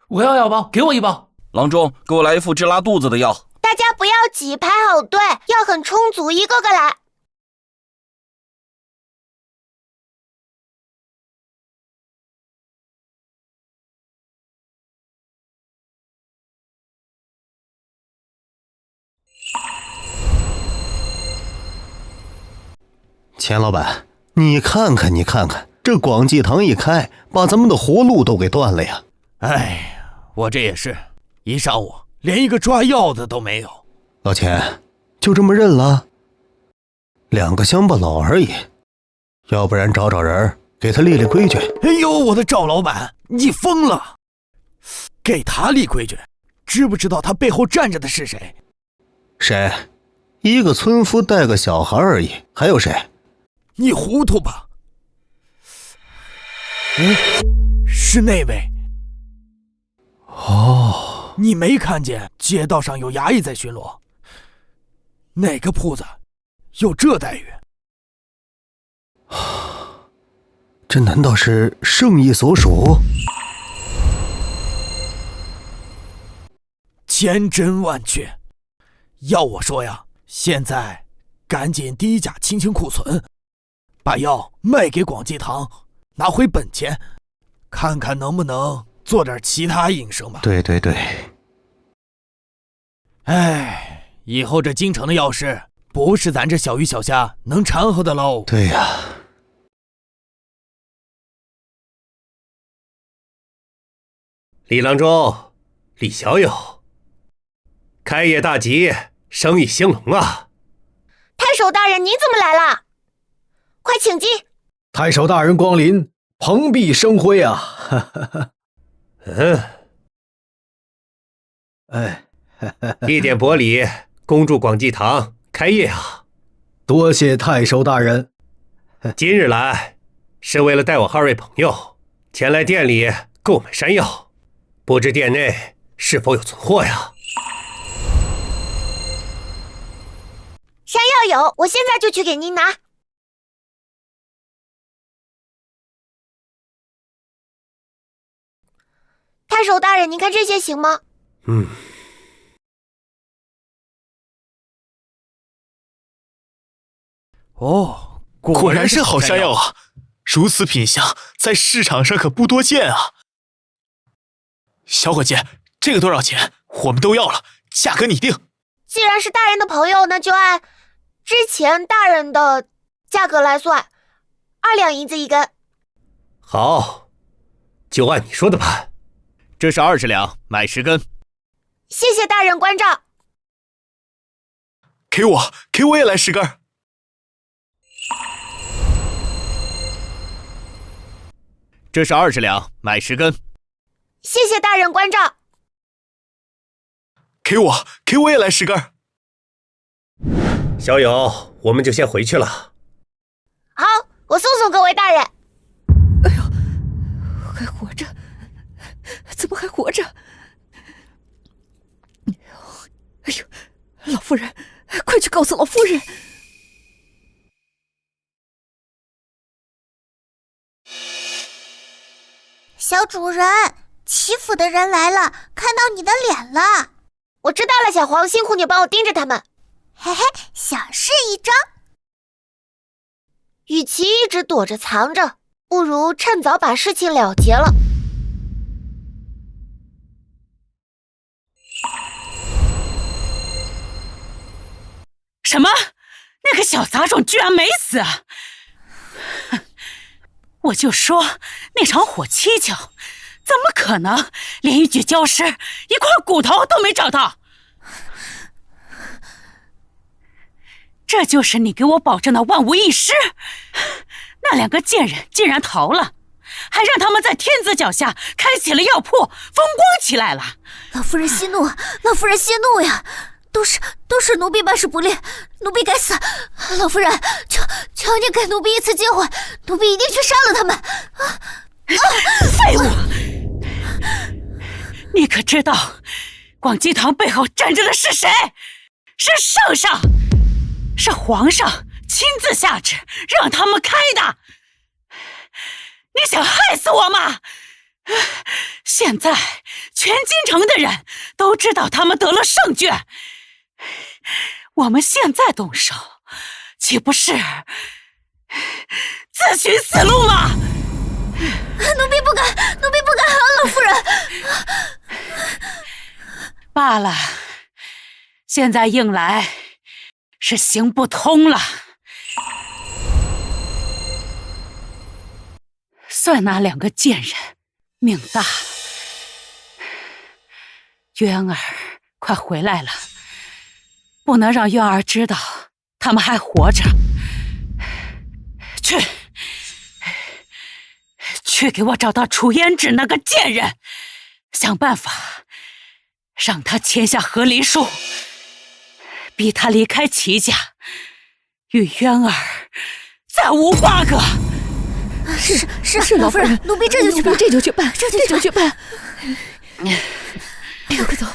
我要药包，给我1包。郎中，给我来一副治拉肚子的药。大家不要挤，排好队，药很充足，一个个来。钱老板，你看看，这广济堂一开，把咱们的活路都给断了呀！哎，我这也是一上午连一个抓药的都没有。老钱，就这么认了？2个乡巴佬而已，要不然找人给他立立规矩。哎呦，我的赵老板，你疯了！给他立规矩，知不知道他背后站着的是谁？谁？一个村夫带个小孩而已，还有谁？你糊涂吧？是那位。你没看见街道上有衙役在巡逻？哪个铺子有这待遇？这难道是圣意所属？千真万确。要我说呀，现在赶紧低价清库存，把药卖给广济堂，拿回本钱，看看能不能做点其他营生吧。对。哎，以后这京城的药市不是咱这小鱼小虾能掺和的喽。对呀。李郎中，李小友，开业大吉，生意兴隆啊！太守大人，你怎么来了？快请进。太守大人光临，蓬荜生辉啊！一点薄礼，恭祝广济堂开业啊！多谢太守大人。今日来是为了带我2位朋友前来店里购买山药，不知店内是否有存货呀？山药有，我现在就去给您拿。太守大人，您看这些行吗？果然是好山药啊！如此品相，在市场上可不多见啊。小伙计，这个多少钱？我们都要了，价格你定。既然是大人的朋友，那就按之前大人的价格来算，2两银子1根。好，就按你说的办。这是20两，买10根。谢谢大人关照。给我也来10根。这是20两，买10根。谢谢大人关照。给我也来10根。小友，我们就先回去了。好，我送送各位大人。哎呦，还活着？怎么还活着？哎呦，老夫人，快去告诉老夫人！小主人，齐府的人来了，看到你的脸了。我知道了，小黄，辛苦你帮我盯着他们。嘿嘿，小事一桩。与其一直躲着藏着，不如趁早把事情了结了。什么？那个小杂种居然没死！我就说那场火蹊跷，怎么可能连一具焦尸、一块骨头都没找到？这就是你给我保证的万无一失？那两个贱人竟然逃了，还让他们在天子脚下开启了药铺，风光起来了。老夫人息怒，老夫人息怒呀！都是奴婢办事不力，奴婢该死。老夫人，求你给奴婢一次机会，奴婢一定去杀了他们。废物！你可知道广济堂背后站着的是谁？是圣上，是皇上亲自下旨让他们开的。你想害死我吗？现在全京城的人都知道他们得了圣眷，我们现在动手，岂不是自寻死路吗？奴婢不敢，奴婢不敢，老夫人。罢了，现在硬来是行不通了。算那两个贱人命大。渊儿，快回来了，不能让渊儿知道他们还活着。去给我找到楚胭脂那个贱人，想办法让他签下和离书，逼他离开齐家，与渊儿再无瓜葛。是，老夫人，奴婢这就去办。快走！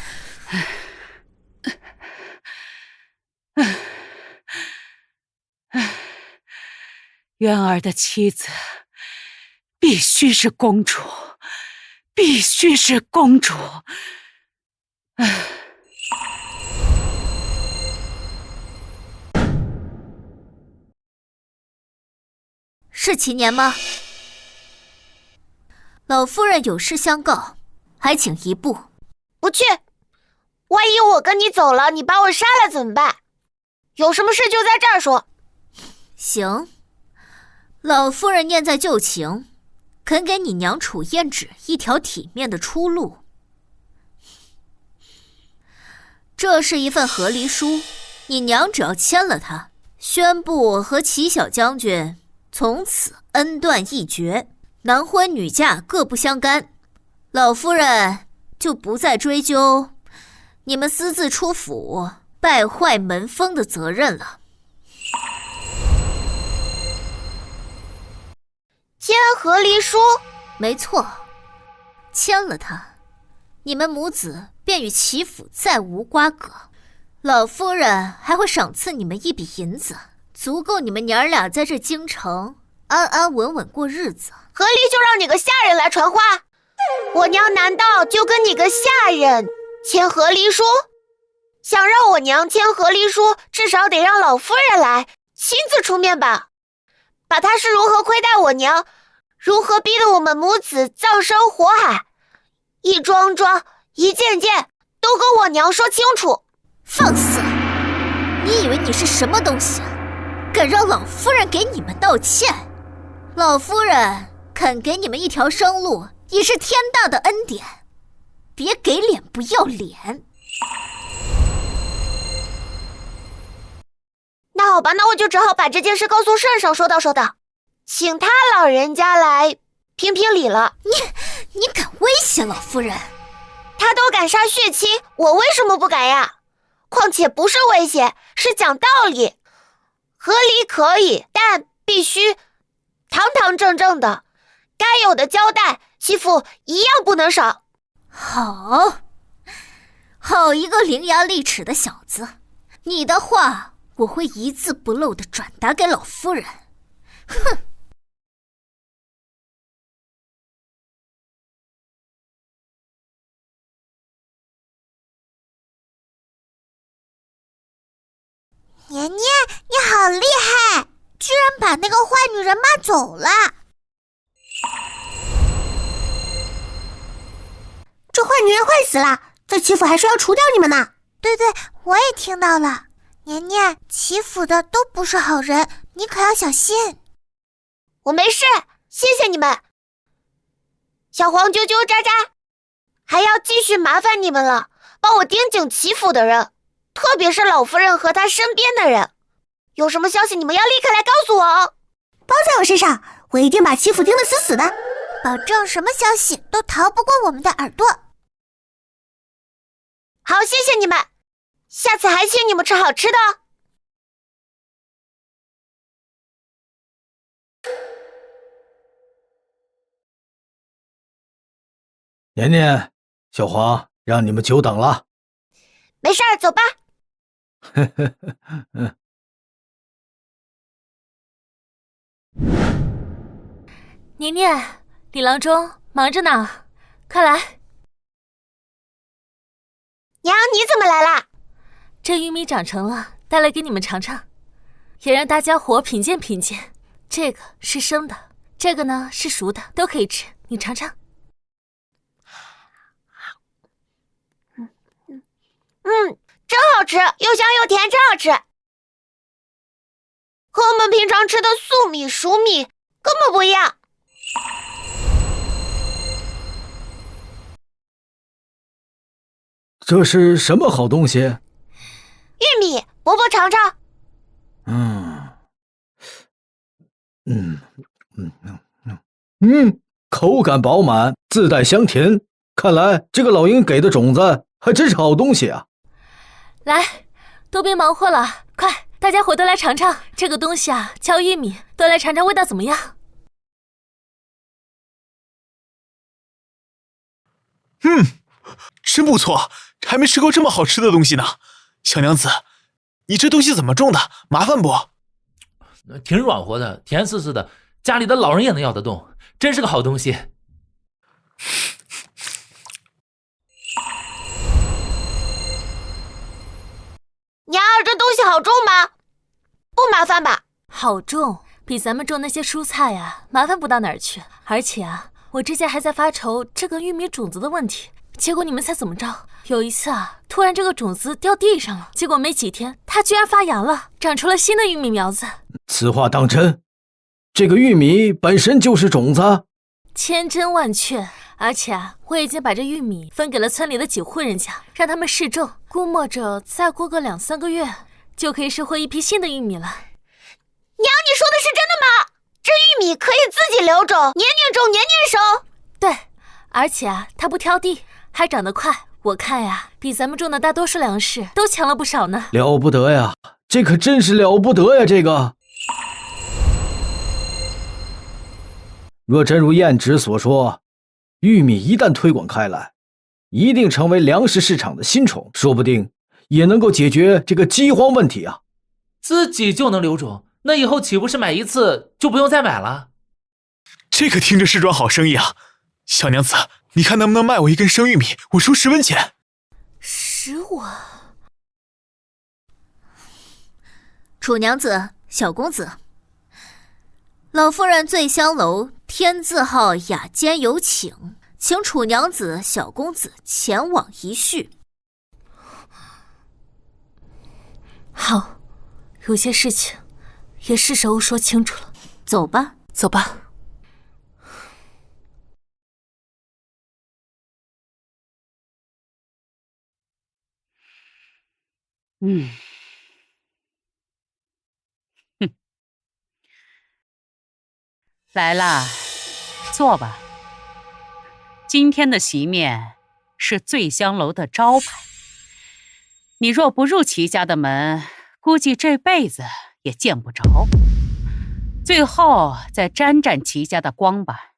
渊儿的妻子必须是公主，必须是公主。是齐年吗？老夫人有事相告，还请移步。不去，万一我跟你走了，你把我杀了怎么办？有什么事就在这儿说。行，老夫人念在旧情，肯给你娘楚胭脂一条体面的出路。这是一份和离书，你娘只要签了它，宣布和齐小将军从此恩断义绝，男婚女嫁各不相干，老夫人就不再追究你们私自出府败坏门风的责任了。签和离书？没错，签了它，你们母子便与齐府再无瓜葛，老夫人还会赏赐你们一笔银子，足够你们娘俩在这京城安安稳稳过日子。和离就让你个下人来传话？我娘难道就跟你个下人签和离书？想让我娘签和离书，至少得让老夫人来亲自出面吧。把她是如何亏待我娘，如何逼得我们母子葬身火海，一桩桩一件件都跟我娘说清楚。放肆！你以为你是什么东西，敢让老夫人给你们道歉？老夫人肯给你们一条生路，已是天大的恩典，别给脸不要脸。那好吧，那我就只好把这件事告诉圣上，说道，请他老人家来评评理了。你敢威胁老夫人？他都敢杀血亲，我为什么不敢呀？况且不是威胁，是讲道理。和离可以，但必须堂堂正正的，该有的交代，媳妇一样不能少。好一个伶牙俐齿的小子！你的话我会一字不漏地转达给老夫人。哼！年年，你好厉害，居然把那个坏女人骂走了。这坏女人坏死了，这齐府还说要除掉你们呢。对对，我也听到了。年年，齐府的都不是好人，你可要小心。我没事，谢谢你们。小黄啾啾喳喳，还要继续麻烦你们了，帮我盯紧齐府的人，特别是老夫人和她身边的人。有什么消息你们要立刻来告诉我哦。包在我身上，我一定把齐府盯得死死的，保证什么消息都逃不过我们的耳朵。好，谢谢你们，下次还请你们吃好吃的哦。年年，小黄，让你们久等了。没事儿，走吧。年年，李郎中忙着呢，快来。娘，你怎么来啦？这玉米长成了，带来给你们尝尝，也让大家伙品鉴品鉴。这个是生的，这个呢是熟的，都可以吃，你尝尝。真好吃，又香又甜，真好吃。和我们平常吃的素米、熟米根本不一样。这是什么好东西？玉米，伯伯尝尝。口感饱满，自带香甜。看来这个老鹰给的种子还真是好东西啊！来，都别忙活了，快，大家伙都来尝尝这个东西啊，叫玉米，都来尝尝味道怎么样？真不错，还没吃过这么好吃的东西呢。小娘子，你这东西怎么种的？麻烦不？挺软和的，甜丝丝的，家里的老人也能咬得动，真是个好东西。娘，这东西好重吗？不麻烦吧？好重，比咱们种那些蔬菜啊麻烦不到哪儿去。而且啊，我之前还在发愁这个玉米种子的问题，结果你们猜怎么着？有一次啊，突然这个种子掉地上了，结果没几天，它居然发芽了，长出了新的玉米苗子。此话当真？这个玉米本身就是种子？千真万确。而且啊，我已经把这玉米分给了村里的几户人家，让他们试种，估摸着再过个2-3个月，就可以收获一批新的玉米了。娘，你说的是真的吗？这玉米可以自己留种，年年种，年年收。对，而且啊，它不挑地，还长得快。我看呀，比咱们种的大多数粮食都强了不少呢。了不得呀，这可真是了不得呀！这个，若真如燕直所说，玉米一旦推广开来，一定成为粮食市场的新宠，说不定也能够解决这个饥荒问题啊！自己就能留种，那以后岂不是买一次就不用再买了？这个听着是桩好生意啊！小娘子，你看能不能卖我一根生玉米，我出10文钱。15？楚娘子，小公子，老夫人醉香楼天字号雅间有请，请楚娘子、小公子前往一叙。好，有些事情也是时候说清楚了。走吧，走吧。来啦，坐吧。今天的席面是醉香楼的招牌，你若不入齐家的门，估计这辈子也见不着，最后再沾沾齐家的光吧。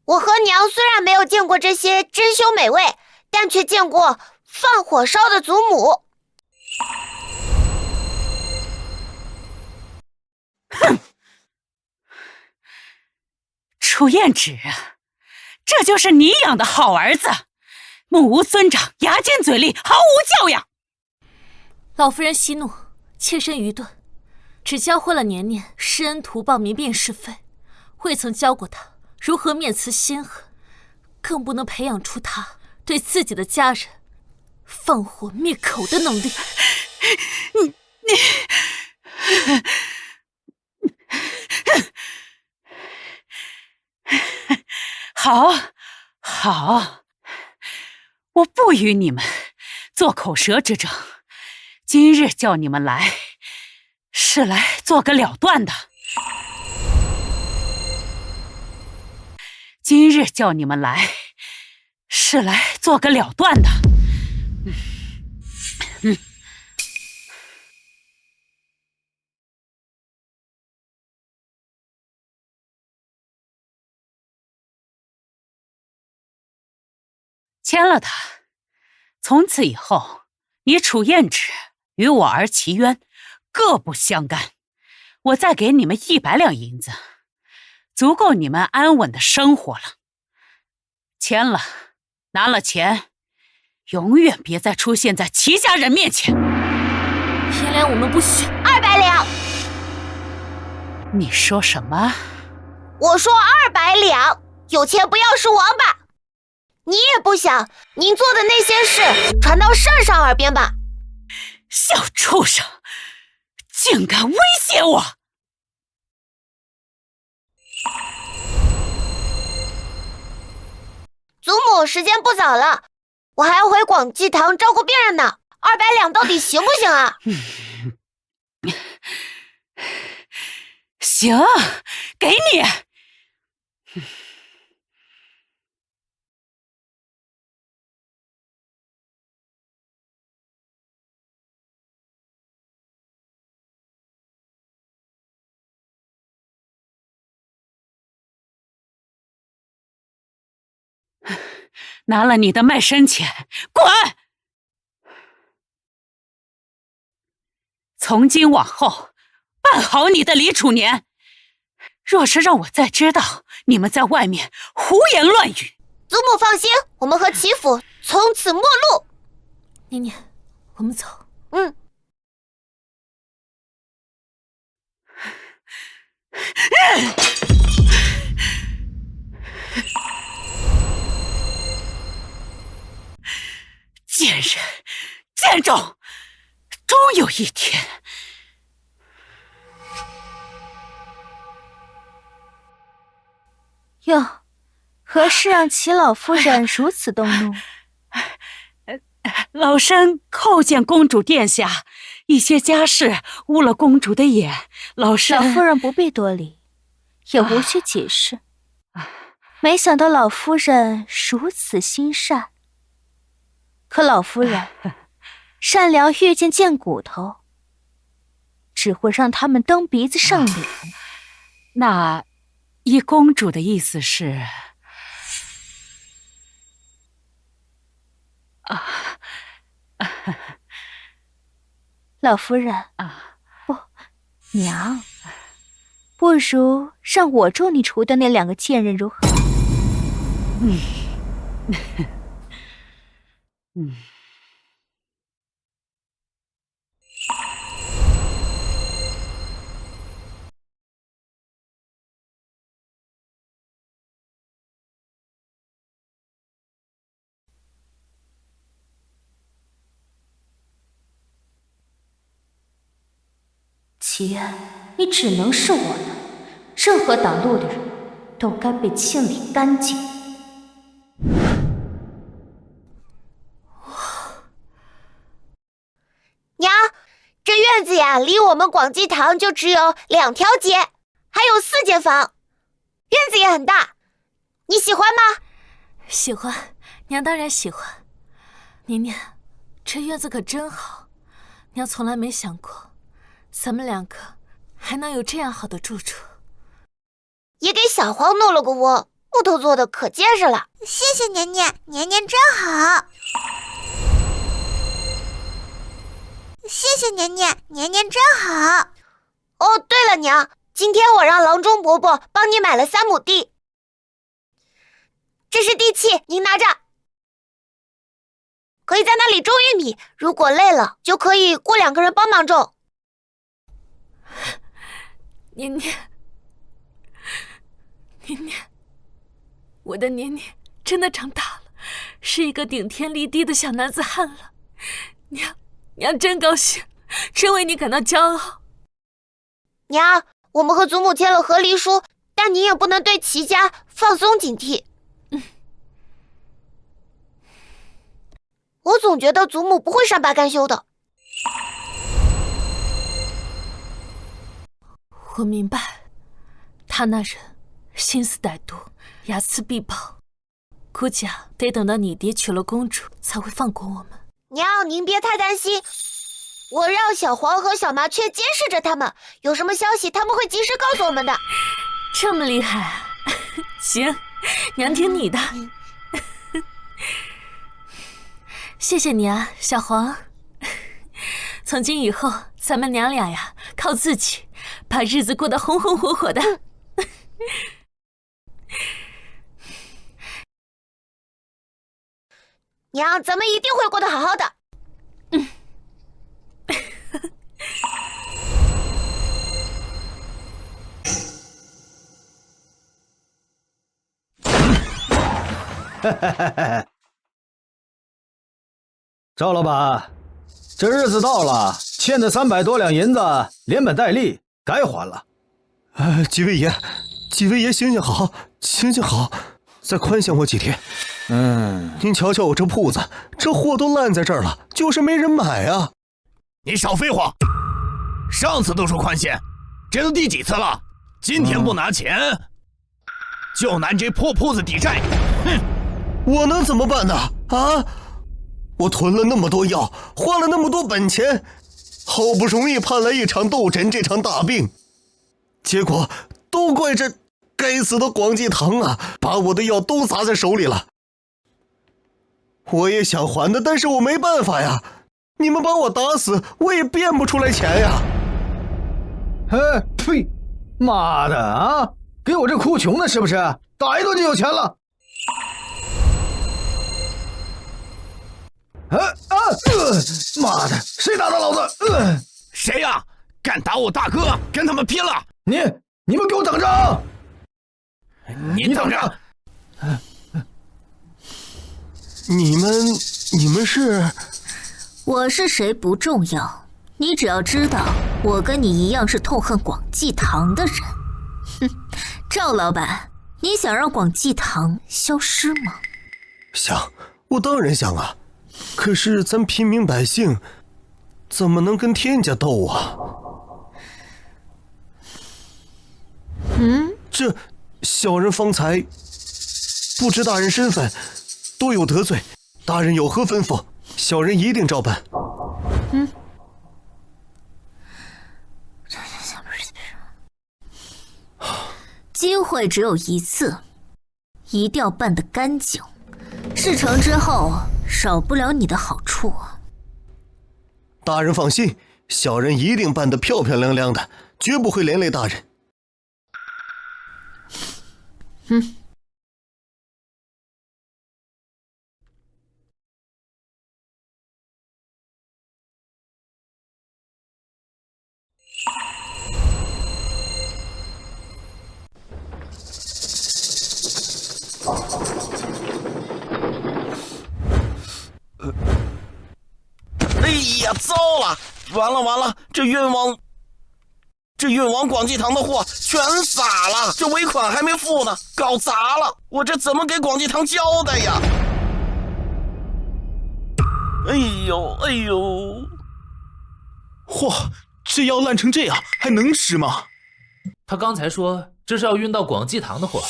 我和娘虽然没有见过这些珍馐美味，但却见过放火烧的祖母。哼！楚燕芷，这就是你养的好儿子，目无尊长，牙尖嘴利，毫无教养。老夫人息怒，妾身愚钝，只教会了年年施恩图报、明辨是非，未曾教过他如何面慈心狠，更不能培养出他对自己的家人放火灭口的能力。好，好，我不与你们做口舌之争。今日叫你们来，是来做个了断的。今日叫你们来，是来做个了断的。签了他，从此以后，你楚燕芷与我儿齐渊各不相干。我再给你们100两银子，足够你们安稳的生活了。签了，拿了钱，永远别再出现在齐家人面前。银两我们不许。200两。你说什么？我说200两，有钱不要是王八。你也不想您做的那些事传到圣上耳边吧？小畜生，竟敢威胁我！祖母，时间不早了，我还要回广济堂照顾病人呢。200两到底行不行啊？行，给你。拿了你的卖身钱，滚！从今往后，办好你的李楚年。若是让我再知道你们在外面胡言乱语，祖母放心，我们和齐府从此陌路。年年，我们走。贱人，贱种，终有一天。哟，何事让齐老夫人如此动怒？老身叩见公主殿下，一些家事污了公主的眼，老夫人不必多礼，也无需解释。没想到老夫人如此心善。可老夫人善良遇见贱骨头，只会让他们蹬鼻子上脸。那依公主的意思是，老夫人不，娘，不如让我助你除掉那2个贱人如何？齐安，你只能是我的，任何挡路的人都该被清理干净。娘，这院子呀，离我们广济堂就只有2条街，还有4间房，院子也很大，你喜欢吗？喜欢，娘当然喜欢。年年，这院子可真好，娘从来没想过，咱们两个还能有这样好的住处。也给小黄弄了个窝，木头做的可结实了。谢谢年年，年年真好。谢谢年年，年年真好。哦，对了，娘，今天我让郎中伯伯帮你买了3亩地，这是地契，您拿着，可以在那里种玉米，如果累了就可以雇2个人帮忙种。年年，年年，我的年年真的长大了，是一个顶天立地的小男子汉了。娘真高兴，真为你感到骄傲。娘，我们和祖母签了和离书，但您也不能对齐家放松警惕。我总觉得祖母不会善罢甘休的。我明白，他那人心思歹毒，睚眦必报，估计得等到你爹娶了公主才会放过我们。娘，您别太担心，我让小黄和小麻雀监视着他们，有什么消息他们会及时告诉我们的。这么厉害啊！行，娘听你的。谢谢你啊，小黄。从今以后，咱们娘俩呀，靠自己，把日子过得红红火火的。娘，咱们一定会过得好好的。赵老板，这日子到了，欠的300多两银子连本带利该还了。几位爷，几位爷行行好，行行好，再宽限我几天。您瞧瞧我这铺子，这货都烂在这儿了，就是没人买啊。你少废话，上次都说宽限，这都第几次了？今天不拿钱，就拿这破铺子抵债。哼，我能怎么办呢？啊，我囤了那么多药，花了那么多本钱，好不容易盼来一场斗诊这场大病，结果都怪这该死的广济堂啊，把我的药都砸在手里了。我也想还的，但是我没办法呀，你们把我打死，我也变不出来钱呀。呸！妈的啊！给我这哭穷的是不是？打一顿就有钱了。妈的，谁打的老子？谁呀？敢打我大哥，跟他们拼了！你们给我等着！你等着！你们是？我是谁不重要，你只要知道，我跟你一样是痛恨广济堂的人。哼，赵老板，你想让广济堂消失吗？想，我当然想啊。可是咱平民百姓怎么能跟天家斗啊？这小人方才不知大人身份，多有得罪，大人有何吩咐，小人一定照办。机会只有一次，一定要办得干净。事成之后，少不了你的好处啊。大人放心，小人一定办得漂漂亮亮的，绝不会连累大人。哎呀，糟了！完了！这运往广济堂的货全撒了，这尾款还没付呢，搞砸了！我这怎么给广济堂交代呀？哎呦！嚯，这药烂成这样，还能吃吗？他刚才说这是要运到广济堂的货，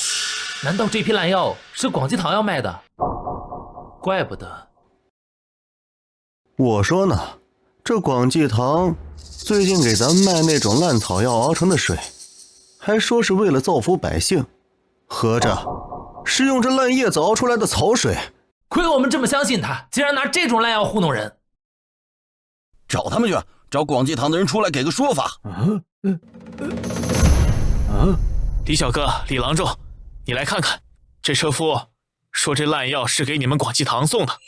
难道这批烂药是广济堂要卖的？怪不得我说呢，这广济堂最近给咱卖那种烂草药熬成的水，还说是为了造福百姓，合着是用这烂叶子熬出来的草水。亏我们这么相信他，竟然拿这种烂药糊弄人。找他们去，找广济堂的人出来给个说法。李小哥，李郎中，你来看看，这车夫说这烂药是给你们广济堂送的。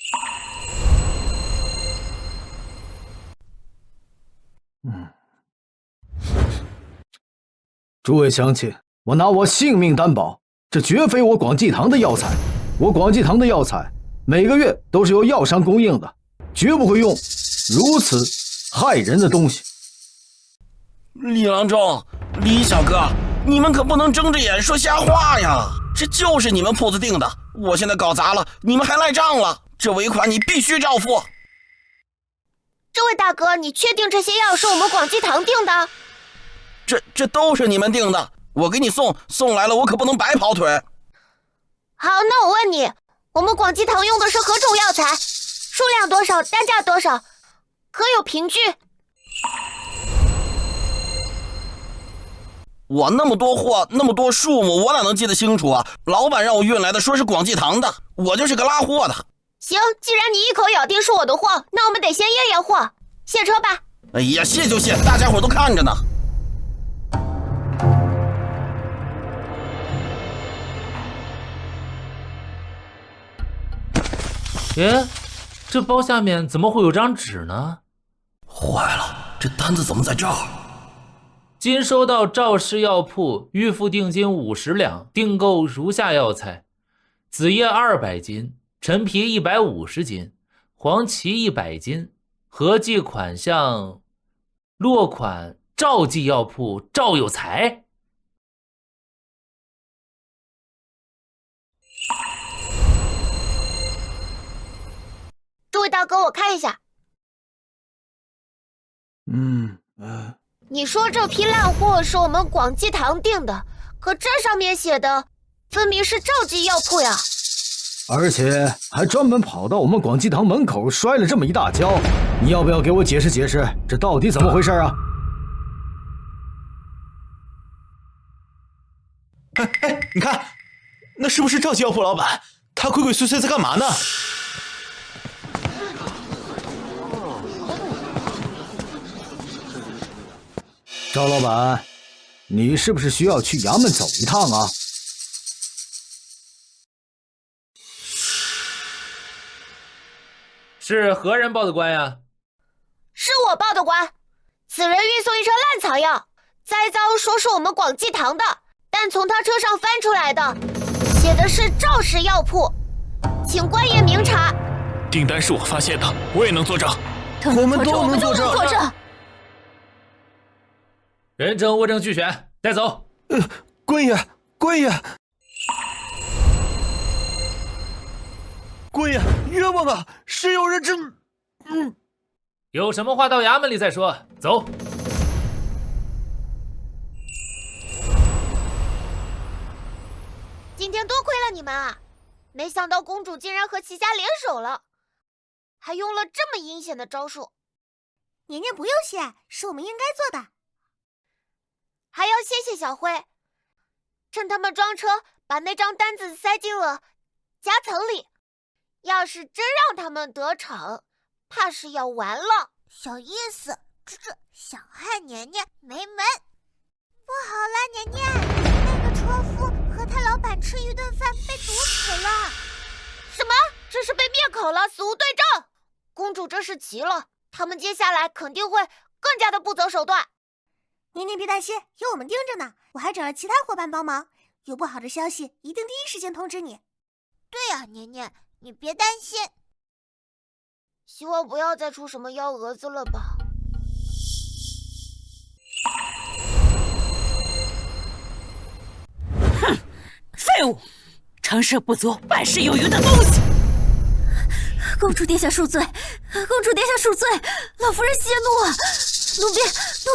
诸位乡亲，我拿我性命担保，这绝非我广济堂的药材。我广济堂的药材每个月都是由药商供应的，绝不会用如此害人的东西。李郎中，李小哥，你们可不能睁着眼说瞎话呀！这就是你们铺子定的，我现在搞砸了，你们还赖账了，这尾款你必须照付。这位大哥，你确定这些药是我们广济堂订的？这都是你们订的，我给你送来了，我可不能白跑腿。好，那我问你，我们广济堂用的是何种药材？数量多少？单价多少？可有凭据？我那么多货，那么多数目，我哪能记得清楚啊？老板让我运来的，说是广济堂的，我就是个拉货的。行，既然你一口咬定是我的货，那我们得先验验货。卸车吧。哎呀，卸就卸，大家伙都看着呢。这包下面怎么会有张纸呢？坏了，这单子怎么在这儿？今收到赵氏药铺预付定金50两，订购如下药材：紫叶200斤，陈皮150斤，黄芪100斤，合计款项落款赵记药铺赵有才。这位大哥，我看一下。你说这批烂货是我们广济堂订的，可这上面写的分明是赵记药铺呀，而且还专门跑到我们广济堂门口摔了这么一大跤。你要不要给我解释解释，这到底怎么回事啊？你看，那是不是赵记药铺老板？他鬼鬼祟祟在干嘛呢？赵老板，你是不是需要去衙门走一趟啊？是何人报的官呀？是我报的官。此人运送一车烂草药，栽赃说是我们广济堂的，但从他车上翻出来的写的是赵氏药铺，请官爷明察。订单是我发现的，我也能作证。我们都能作证。人证物证俱全，带走。官爷，冤枉啊！是有人有什么话到衙门里再说。走。今天多亏了你们啊！没想到公主竟然和齐家联手了，还用了这么阴险的招数。年年不用谢，是我们应该做的。还要谢谢小辉，趁他们装车，把那张单子塞进了夹层里。要是真让他们得逞，怕是要完了。小意思，这想害年年没门。不好啦，年年，那个车夫和他老板吃一顿饭被毒死了。什么？这是被灭口了，死无对证。公主这是急了，他们接下来肯定会更加的不择手段。年年别担心，有我们盯着呢。我还找了其他伙伴帮忙，有不好的消息一定第一时间通知你。对呀，年年，你别担心。希望不要再出什么幺蛾子了吧。哼，废物，成事不足败事有余的东西。公主殿下恕罪，公主殿下恕罪，老夫人息怒啊！奴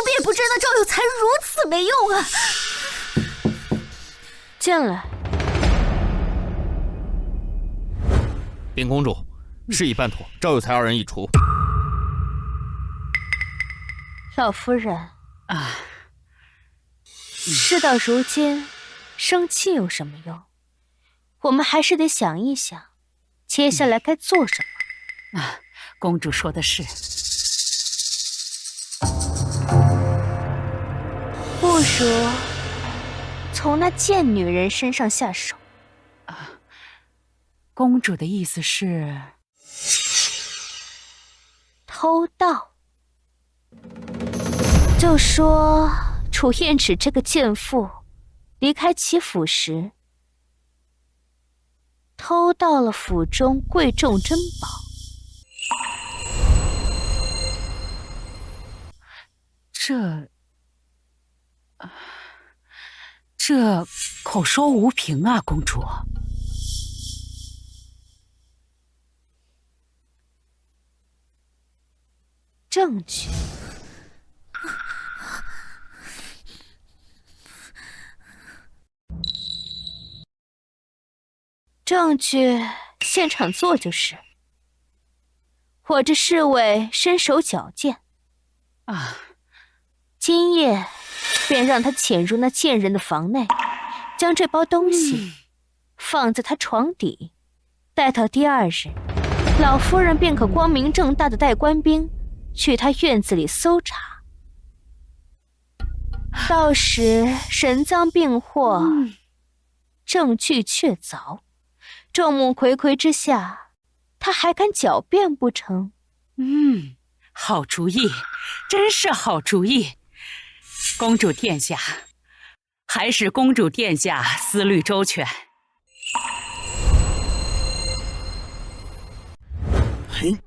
婢也不知道赵有才如此没用啊！进来。禀公主，事已办妥，赵有才二人已除。老夫人啊，事到如今，生气有什么用？我们还是得想一想，接下来该做什么。啊，公主说的是。不如从那贱女人身上下手。啊，公主的意思是偷盗。就说楚燕池这个贱妇离开齐府时，偷盗了府中贵重珍宝。这口说无凭啊，公主。证据。证据现场做就是。我这侍卫身手矫健啊，今夜便让他潜入那贱人的房内，将这包东西放在他床底，待到第二日，老夫人便可光明正大的带官兵去他院子里搜查。到时神赃并获，证据确凿，众目睽睽之下，他还敢狡辩不成？好主意，真是好主意。公主殿下，还是公主殿下思虑周全。嘿。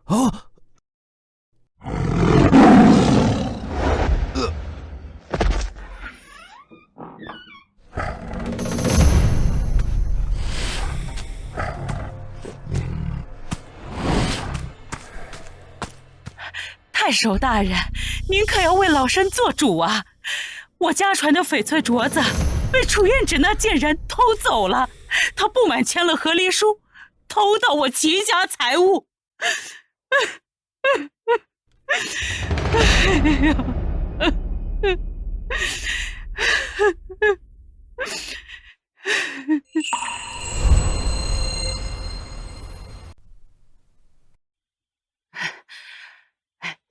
啊！太守大人，您可要为老身做主啊！我家传的翡翠镯子被楚院指那贱人偷走了，他不满签了和离书，偷到我齐家财物。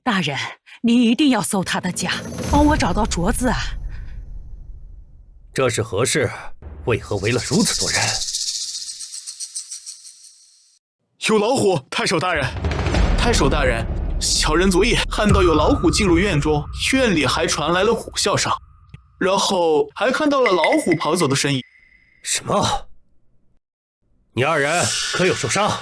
大人，您一定要搜他的家，帮我找到镯子啊！这是何事？为何围了如此多人？有老虎，太守大人！太守大人，小人昨夜看到有老虎进入院中，院里还传来了虎啸声，然后还看到了老虎跑走的身影。什么？你二人可有受伤？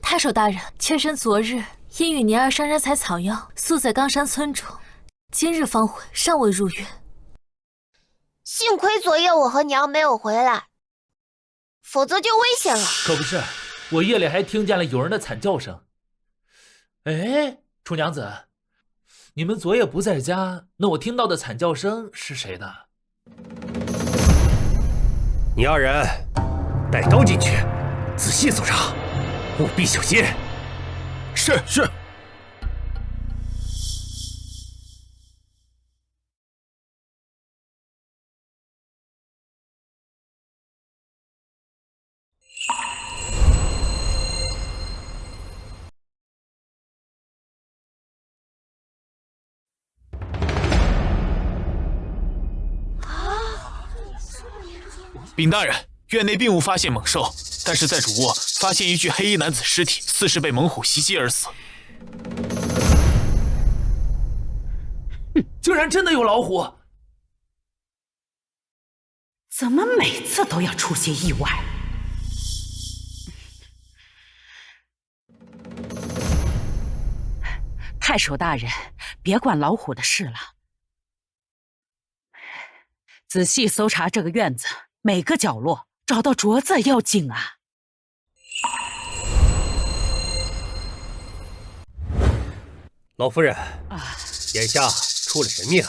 太守大人，妾身昨日因与您儿上山采草药，宿在冈山村中，今日方回，尚未入院。幸亏昨夜我和娘没有回来，否则就危险了。可不是，我夜里还听见了有人的惨叫声。哎，楚娘子，你们昨夜不在家，那我听到的惨叫声是谁的？你二人带刀进去，仔细搜查，务必小心。是。禀大人，院内并无发现猛兽，但是在主卧发现一具黑衣男子尸体，似是被猛虎袭击而死。然真的有老虎！怎么每次都要出些意外？太守大人，别管老虎的事了，仔细搜查这个院子每个角落，找到镯子要紧啊！老夫人，眼下出了人命，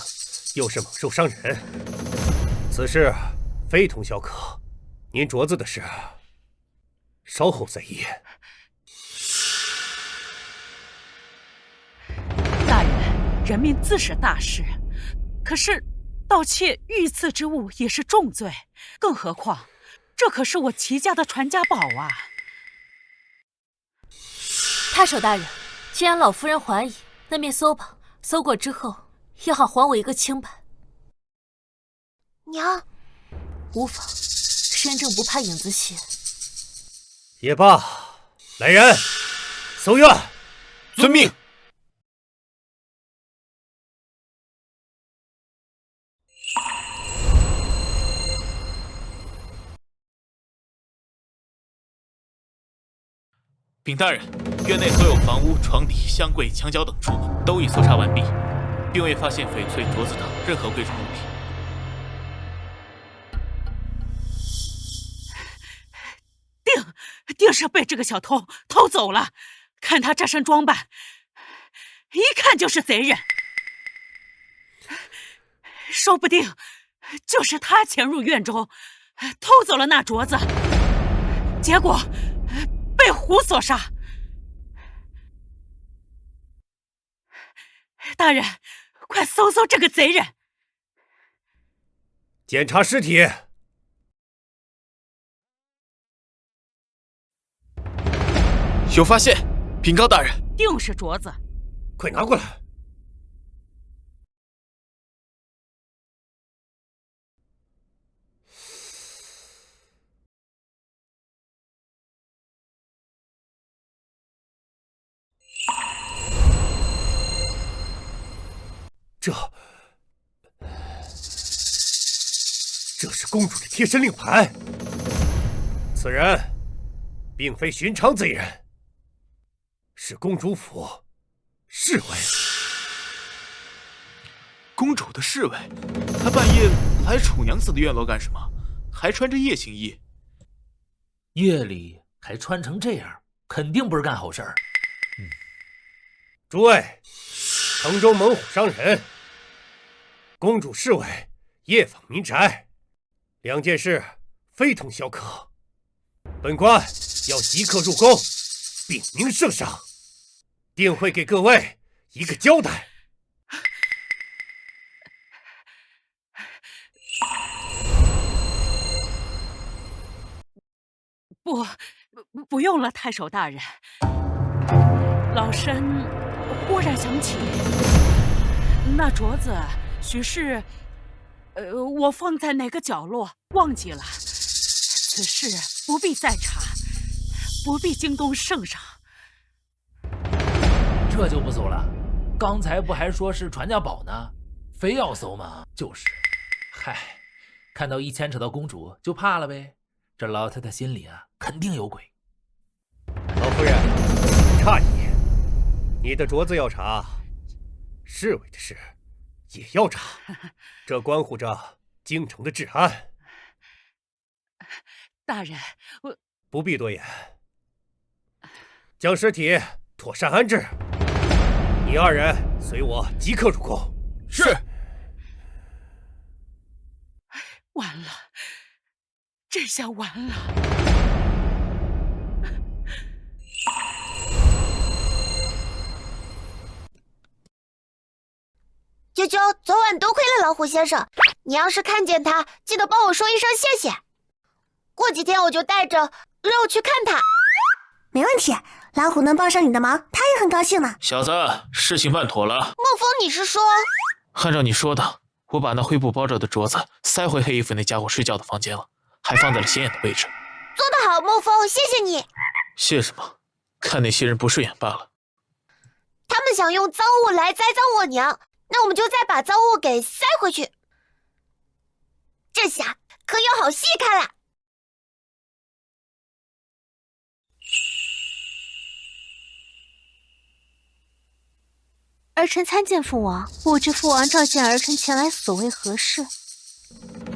又是猛兽伤人，此事非同小可。您镯子的事，稍后再议。大人，人命自是大事，可是盗窃御赐之物也是重罪，更何况这可是我齐家的传家宝啊！太守大人，既然老夫人怀疑，那便搜吧，搜过之后也好还我一个清白。娘，无妨，身正不怕影子斜。也罢，来人，搜院。遵命。禀大人，院内所有房屋、床底、箱柜、墙角等处都已搜查完毕，并未发现翡翠、镯子等任何贵重物品。定是被这个小偷偷走了。看他这身装扮，一看就是贼人，说不定就是他潜入院中，偷走了那镯子，结果被虎所杀。大人，快搜搜这个贼人！检查尸体。有发现，禀告大人。定是镯子，快拿过来。这是公主的贴身令牌，此人并非寻常贼人，是公主府侍卫。公主的侍卫，她半夜来楚娘子的院楼干什么？还穿着夜行衣。夜里还穿成这样，肯定不是干好事儿。诸位，城中猛虎伤人，公主侍卫夜访民宅，两件事非同小可。本官要即刻入宫禀明圣上，定会给各位一个交代。不用了，太守大人。老身忽然想起，那镯子许是我放在哪个角落忘记了，此事不必再查，不必惊动圣上。这就不搜了？刚才不还说是传家宝呢？非要搜吗？就是。嗨，看到一牵扯到公主就怕了呗。这老太太心里啊，肯定有鬼。老夫人，诧异，你的镯子要查，侍卫的事也要查，这关乎着京城的治安。大人，我不必多言，将尸体妥善安置。你二人随我即刻入宫。是。完了，这下完了。啾啾，昨晚多亏了老虎先生，你要是看见他，记得帮我说一声谢谢。过几天我就带着肉去看他。没问题，老虎能帮上你的忙，他也很高兴呢。小子，事情办妥了。莫风，你是说？按照你说的，我把那灰布包着的镯子塞回黑衣服那家伙睡觉的房间了，还放在了显眼的位置。做得好，莫风，谢谢你。谢什么？看那些人不顺眼罢了。他们想用赃物来栽赃我娘，那我们就再把赃物给塞回去，这下可有好戏看了。儿臣参见父王，不知父王召见儿臣前来所为何事？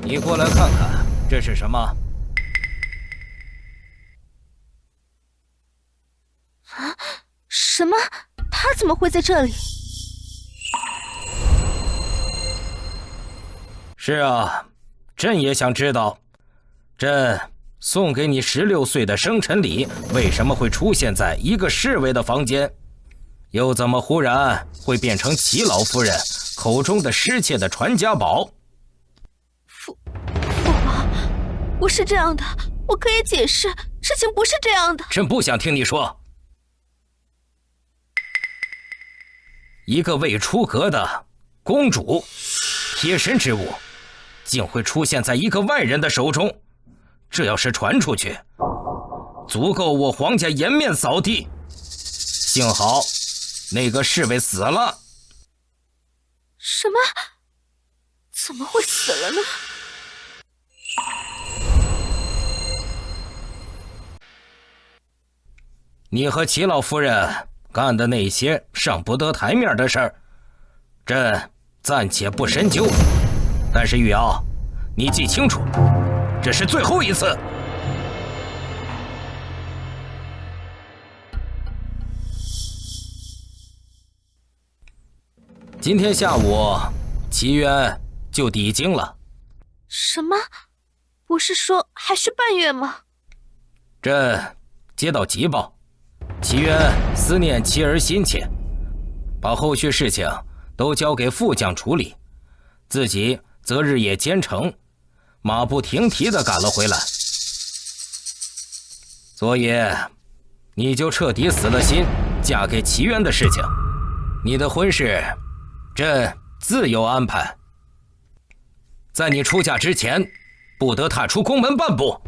你过来看看，这是什么？啊？什么？他怎么会在这里？是啊，朕也想知道，朕送给你16岁的生辰礼为什么会出现在一个侍卫的房间，又怎么忽然会变成齐老夫人口中的失窃的传家宝？父王，不是这样的，我可以解释，事情不是这样的。朕不想听你说。一个未出阁的公主，贴身之物，竟会出现在一个外人的手中，这要是传出去，足够我皇家颜面扫地。幸好那个侍卫死了。什么？怎么会死了呢？你和齐老夫人干的那些上不得台面的事儿，朕暂且不深究。但是玉瑶，你记清楚，这是最后一次。今天下午，齐渊就抵京了。什么？不是说还是半月吗？朕接到急报，齐渊思念妻儿心切，把后续事情都交给副将处理，自己则日夜兼程，马不停蹄地赶了回来。所以，你就彻底死了心嫁给齐渊的事情，你的婚事，朕自有安排。在你出嫁之前，不得踏出宫门半步。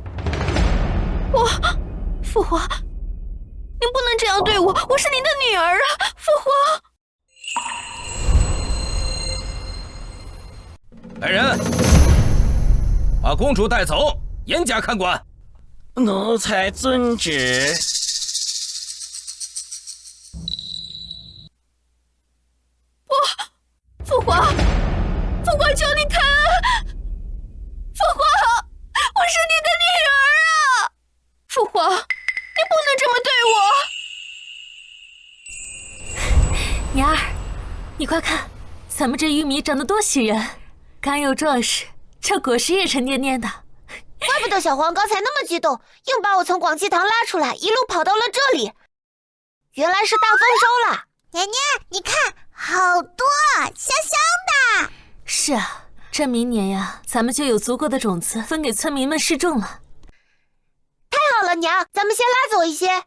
父皇，您不能这样对我，我是您的女儿啊，父皇。来人，把公主带走，严加看管。奴才遵旨。父皇，父皇，求你开恩！父皇，我是你的女儿啊！父皇，你不能这么对我！娘儿，你快看，咱们这玉米长得多喜人，刚有壮实，这果实也沉甸甸的。怪不得小黄刚才那么激动，硬把我从广济堂拉出来，一路跑到了这里。原来是大丰收了。娘娘，你看，好多，香香的。是啊，这明年呀，咱们就有足够的种子分给村民们试种了。太好了，娘，咱们先拉走一些，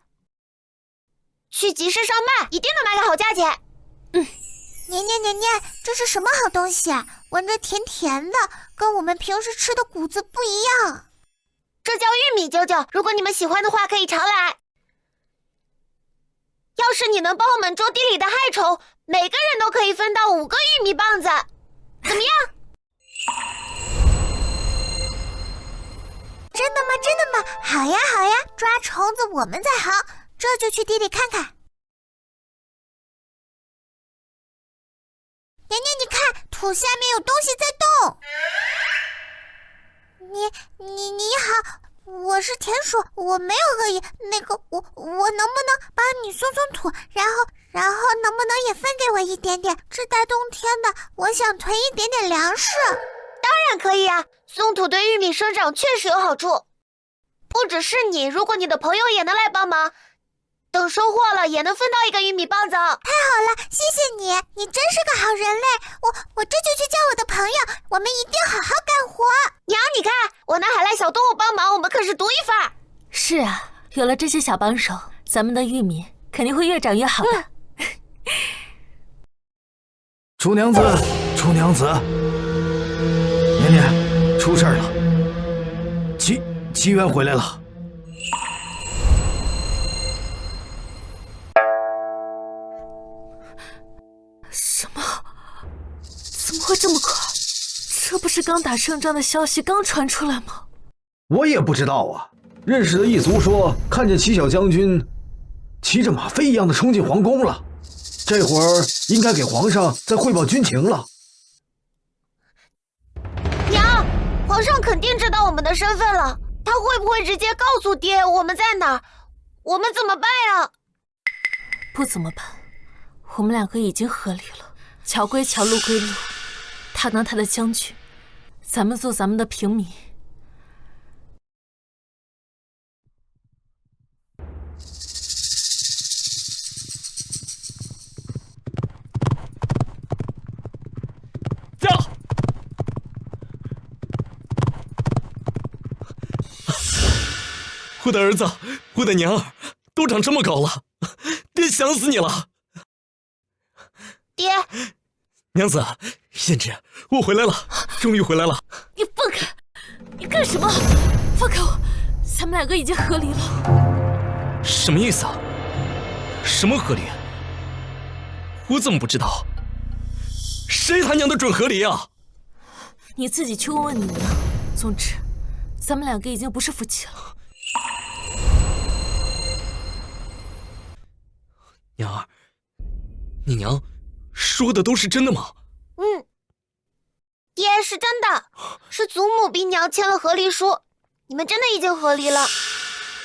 去集市上卖，一定能卖个好价钱。娘娘，这是什么好东西啊？闻着甜甜的，跟我们平时吃的谷子不一样。这叫玉米啾啾，如果你们喜欢的话，可以常来。要是你能帮我们捉地里的害虫，每个人都可以分到5个玉米棒子，怎么样？真的吗？真的吗？好呀，好呀，抓虫子我们在行，这就去地里看看。娘娘，你看，土下面有东西在动。你好，我是田鼠，我没有恶意。那个，我能不能帮你松松土，然后能不能也分给我一点点？这大冬天的，我想囤一点点粮食。当然可以啊，松土对玉米生长确实有好处。不只是你，如果你的朋友也能来帮忙，等收获了也能分到1个玉米棒子。太好了，谢谢你，你真是个好人类。我这就去叫我的朋友，我们一定好好干活。娘，你看，我拿海来小动物帮忙，我们可是独一份儿。是啊，有了这些小帮手，咱们的玉米肯定会越长越好的。楚娘子，楚娘子，年年，出事了，齐渊回来了。什么？这么快？这不是刚打胜仗的消息刚传出来吗？我也不知道啊。认识的一族说，看见齐小将军骑着马飞一样的冲进皇宫了，这会儿应该给皇上再汇报军情了。娘，皇上肯定知道我们的身份了，他会不会直接告诉爹我们在哪儿？我们怎么办呀？不怎么办，我们两个已经和离了，桥归桥，路归路，他当他的将军，咱们做咱们的平民。我的儿子，我的娘儿，都长这么高了，爹想死你了。爹，娘子，胭脂，我回来了，终于回来了。你放开！你干什么？放开我！咱们两个已经和离了。什么意思啊？什么和离？我怎么不知道？谁他娘的准和离啊？你自己去问问你娘。总之，咱们两个已经不是夫妻了。娘儿，你娘说的都是真的吗？爹，是真的，是祖母逼娘签了和离书，你们真的已经和离了。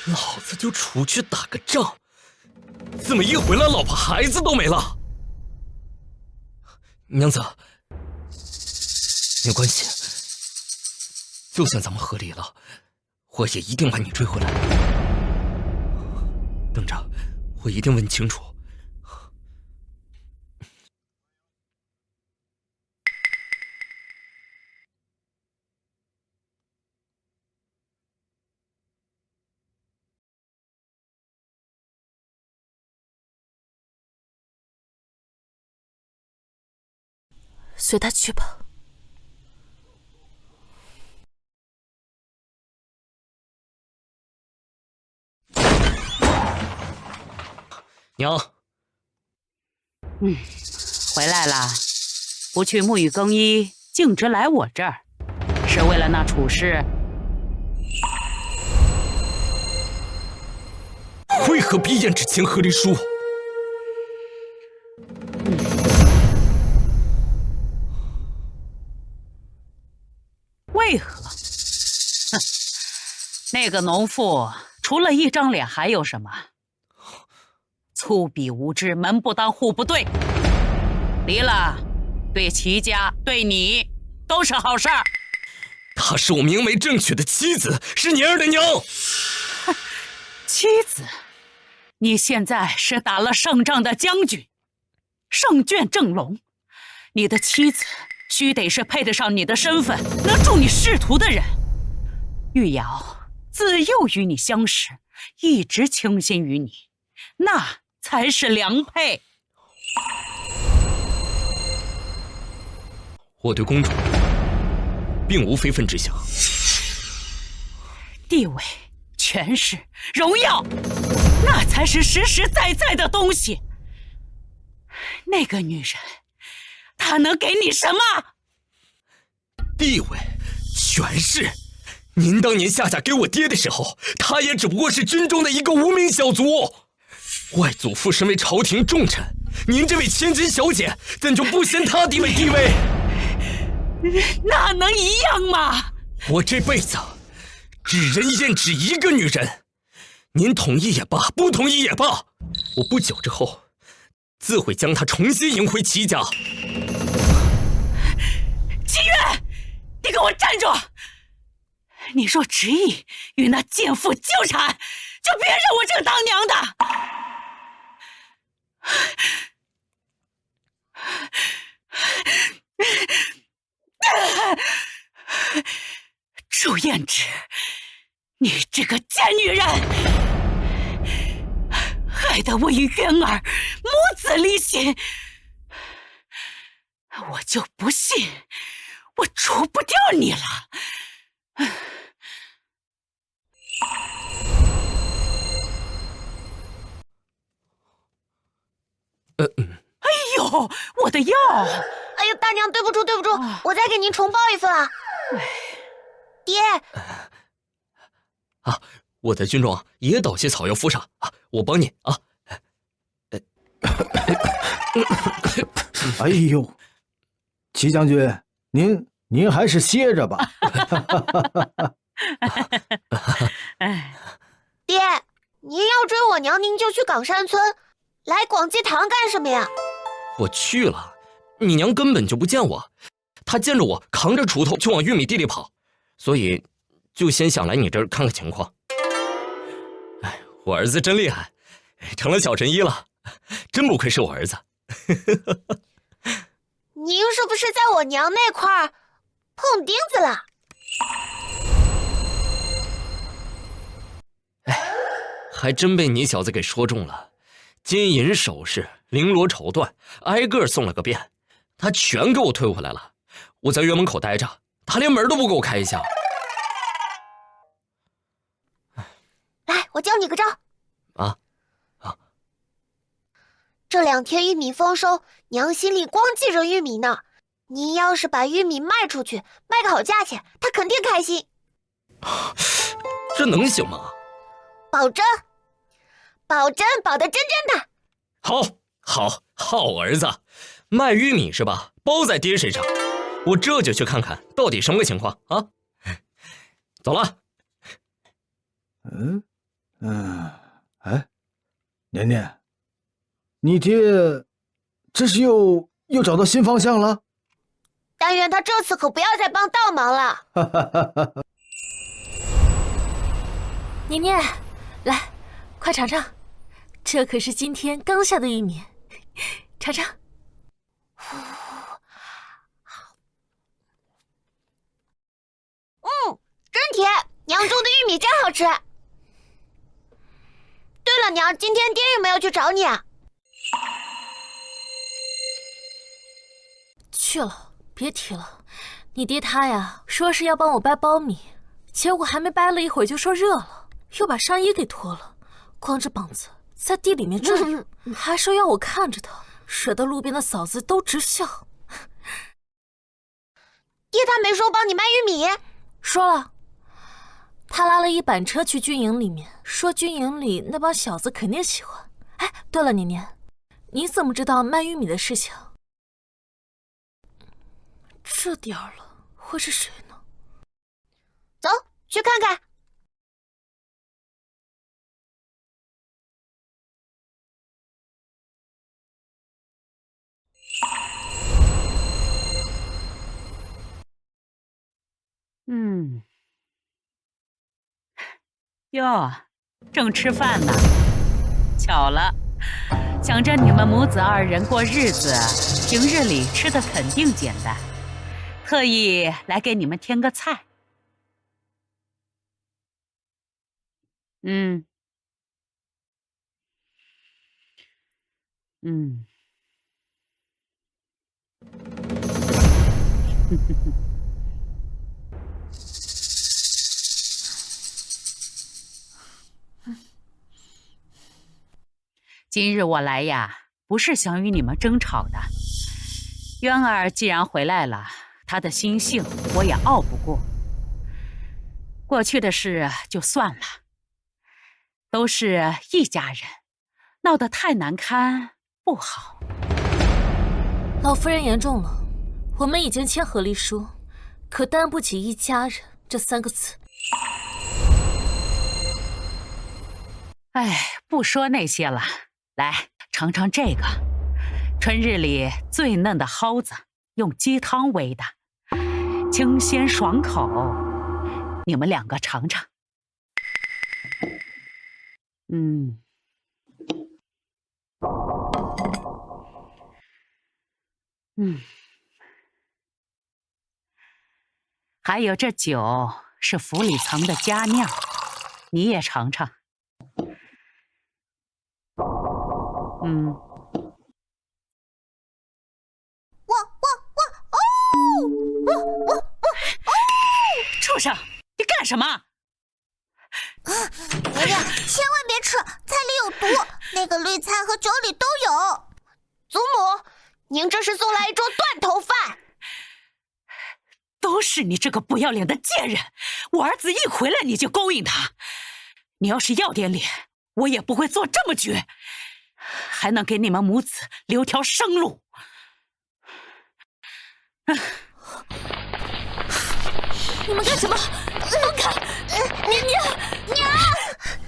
老子就出去打个仗，怎么一回来老婆孩子都没了？娘子，没关系，就算咱们和离了，我也一定把你追回来。等着，我一定问清楚。随他去吧。娘，回来了，不去沐浴更衣，径直来我这儿，是为了那处事。为何逼胭脂签和离书？为何？哼，那个农妇除了一张脸还有什么？粗鄙无知，门不当户不对。离了，对齐家，对你都是好事儿。她是我明媒正娶的妻子，是年儿的娘。哼，妻子？你现在是打了胜仗的将军，胜券正龙。你的妻子须得是配得上你的身份，能助你仕途的人。玉瑶自幼与你相识，一直倾心于你，那才是良配。我对公主并无非分之想。地位、权势、荣耀，那才是实实在在的东西。那个女人，她能给你什么？地位、权势。您当年下嫁给我爹的时候，她也只不过是军中的一个无名小卒。外祖父身为朝廷重臣，您这位千金小姐怎就不嫌她地位？那能一样吗？我这辈子只认胭脂一个女人，您同意也罢，不同意也罢，我不久之后自会将她重新迎回齐家。齐月，你给我站住！你若执意与那贱妇纠缠，就别认我这个当娘的。楚胭脂，你这个贱女人，害得我与渊儿母子离心，我就不信我除不掉你了。哎呦，我的药！哎呀，大娘，对不住，我再给您重包一份啊。爹。啊，我在军中也倒些草药敷上啊，我帮你啊。哎呦，齐将军，您还是歇着吧。爹，您要追我娘，您就去岗山村，来广济堂干什么呀？我去了，你娘根本就不见我，她见着我扛着锄头就往玉米地里跑，所以就先想来你这儿看看情况。哎，我儿子真厉害，成了小神医了，真不愧是我儿子。您是不是在我娘那块儿碰钉子了？哎，还真被你小子给说中了，金银首饰、绫罗绸缎，挨个送了个遍，他全给我退回来了。我在院门口待着，他连门都不给我开一下。来，我教你个招。啊！这2天玉米丰收，娘心里光记着玉米呢。您要是把玉米卖出去，卖个好价钱，她肯定开心。这能行吗？保证，保的真的。好儿子，卖玉米是吧？包在爹身上，我这就去看看到底什么个情况啊！走了。哎，年年，你爹这是又找到新方向了？但愿他这次可不要再帮倒忙了。年年，来，快尝尝，这可是今天刚下的玉米，尝尝。真甜，娘种的玉米真好吃。对了，娘，今天爹有没有去找你啊？去了，别提了。你爹他呀，说是要帮我掰苞米，结果还没掰了一会儿就说热了，又把上衣给脱了，光着膀子在地里面转悠，还说要我看着他，惹得路边的嫂子都直笑。爹他没说帮你卖玉米？说了。他拉了一板车去军营里面，说军营里那帮小子肯定喜欢。哎，对了，年年，你怎么知道卖玉米的事情？这点儿了，会是谁呢？走，去看看。哟，正吃饭呢。巧了，想着你们母子2人过日子，平日里吃的肯定简单，特意来给你们添个菜。今日我来呀，不是想与你们争吵的。渊儿既然回来了，她的心性我也拗不过。过去的事就算了，都是一家人，闹得太难堪不好。老夫人言重了，我们已经签和离书，可担不起一家人这3个字。哎，不说那些了，来尝尝这个，春日里最嫩的蒿子，用鸡汤煨的，清鲜爽口，你们2个尝尝。还有这酒是府里藏的佳酿，你也尝尝。畜生，你干什么？娘娘，千万别吃，菜里有毒，那个绿菜和酒里都有。祖母，您这是送来一桌断头饭。都是你这个不要脸的贱人！我儿子一回来你就勾引他，你要是要点脸，我也不会做这么绝，还能给你们母子留条生路。你们干什么？放开！娘，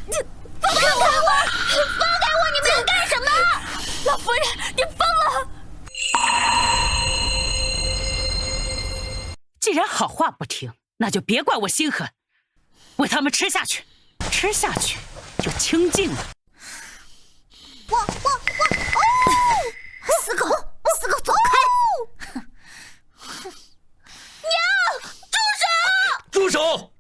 你放开我！放开我！你们要干什么？老夫人，你疯了！既然好话不听，那就别怪我心狠，喂他们吃下去，吃下去就清净了。死狗，走开！娘，住手！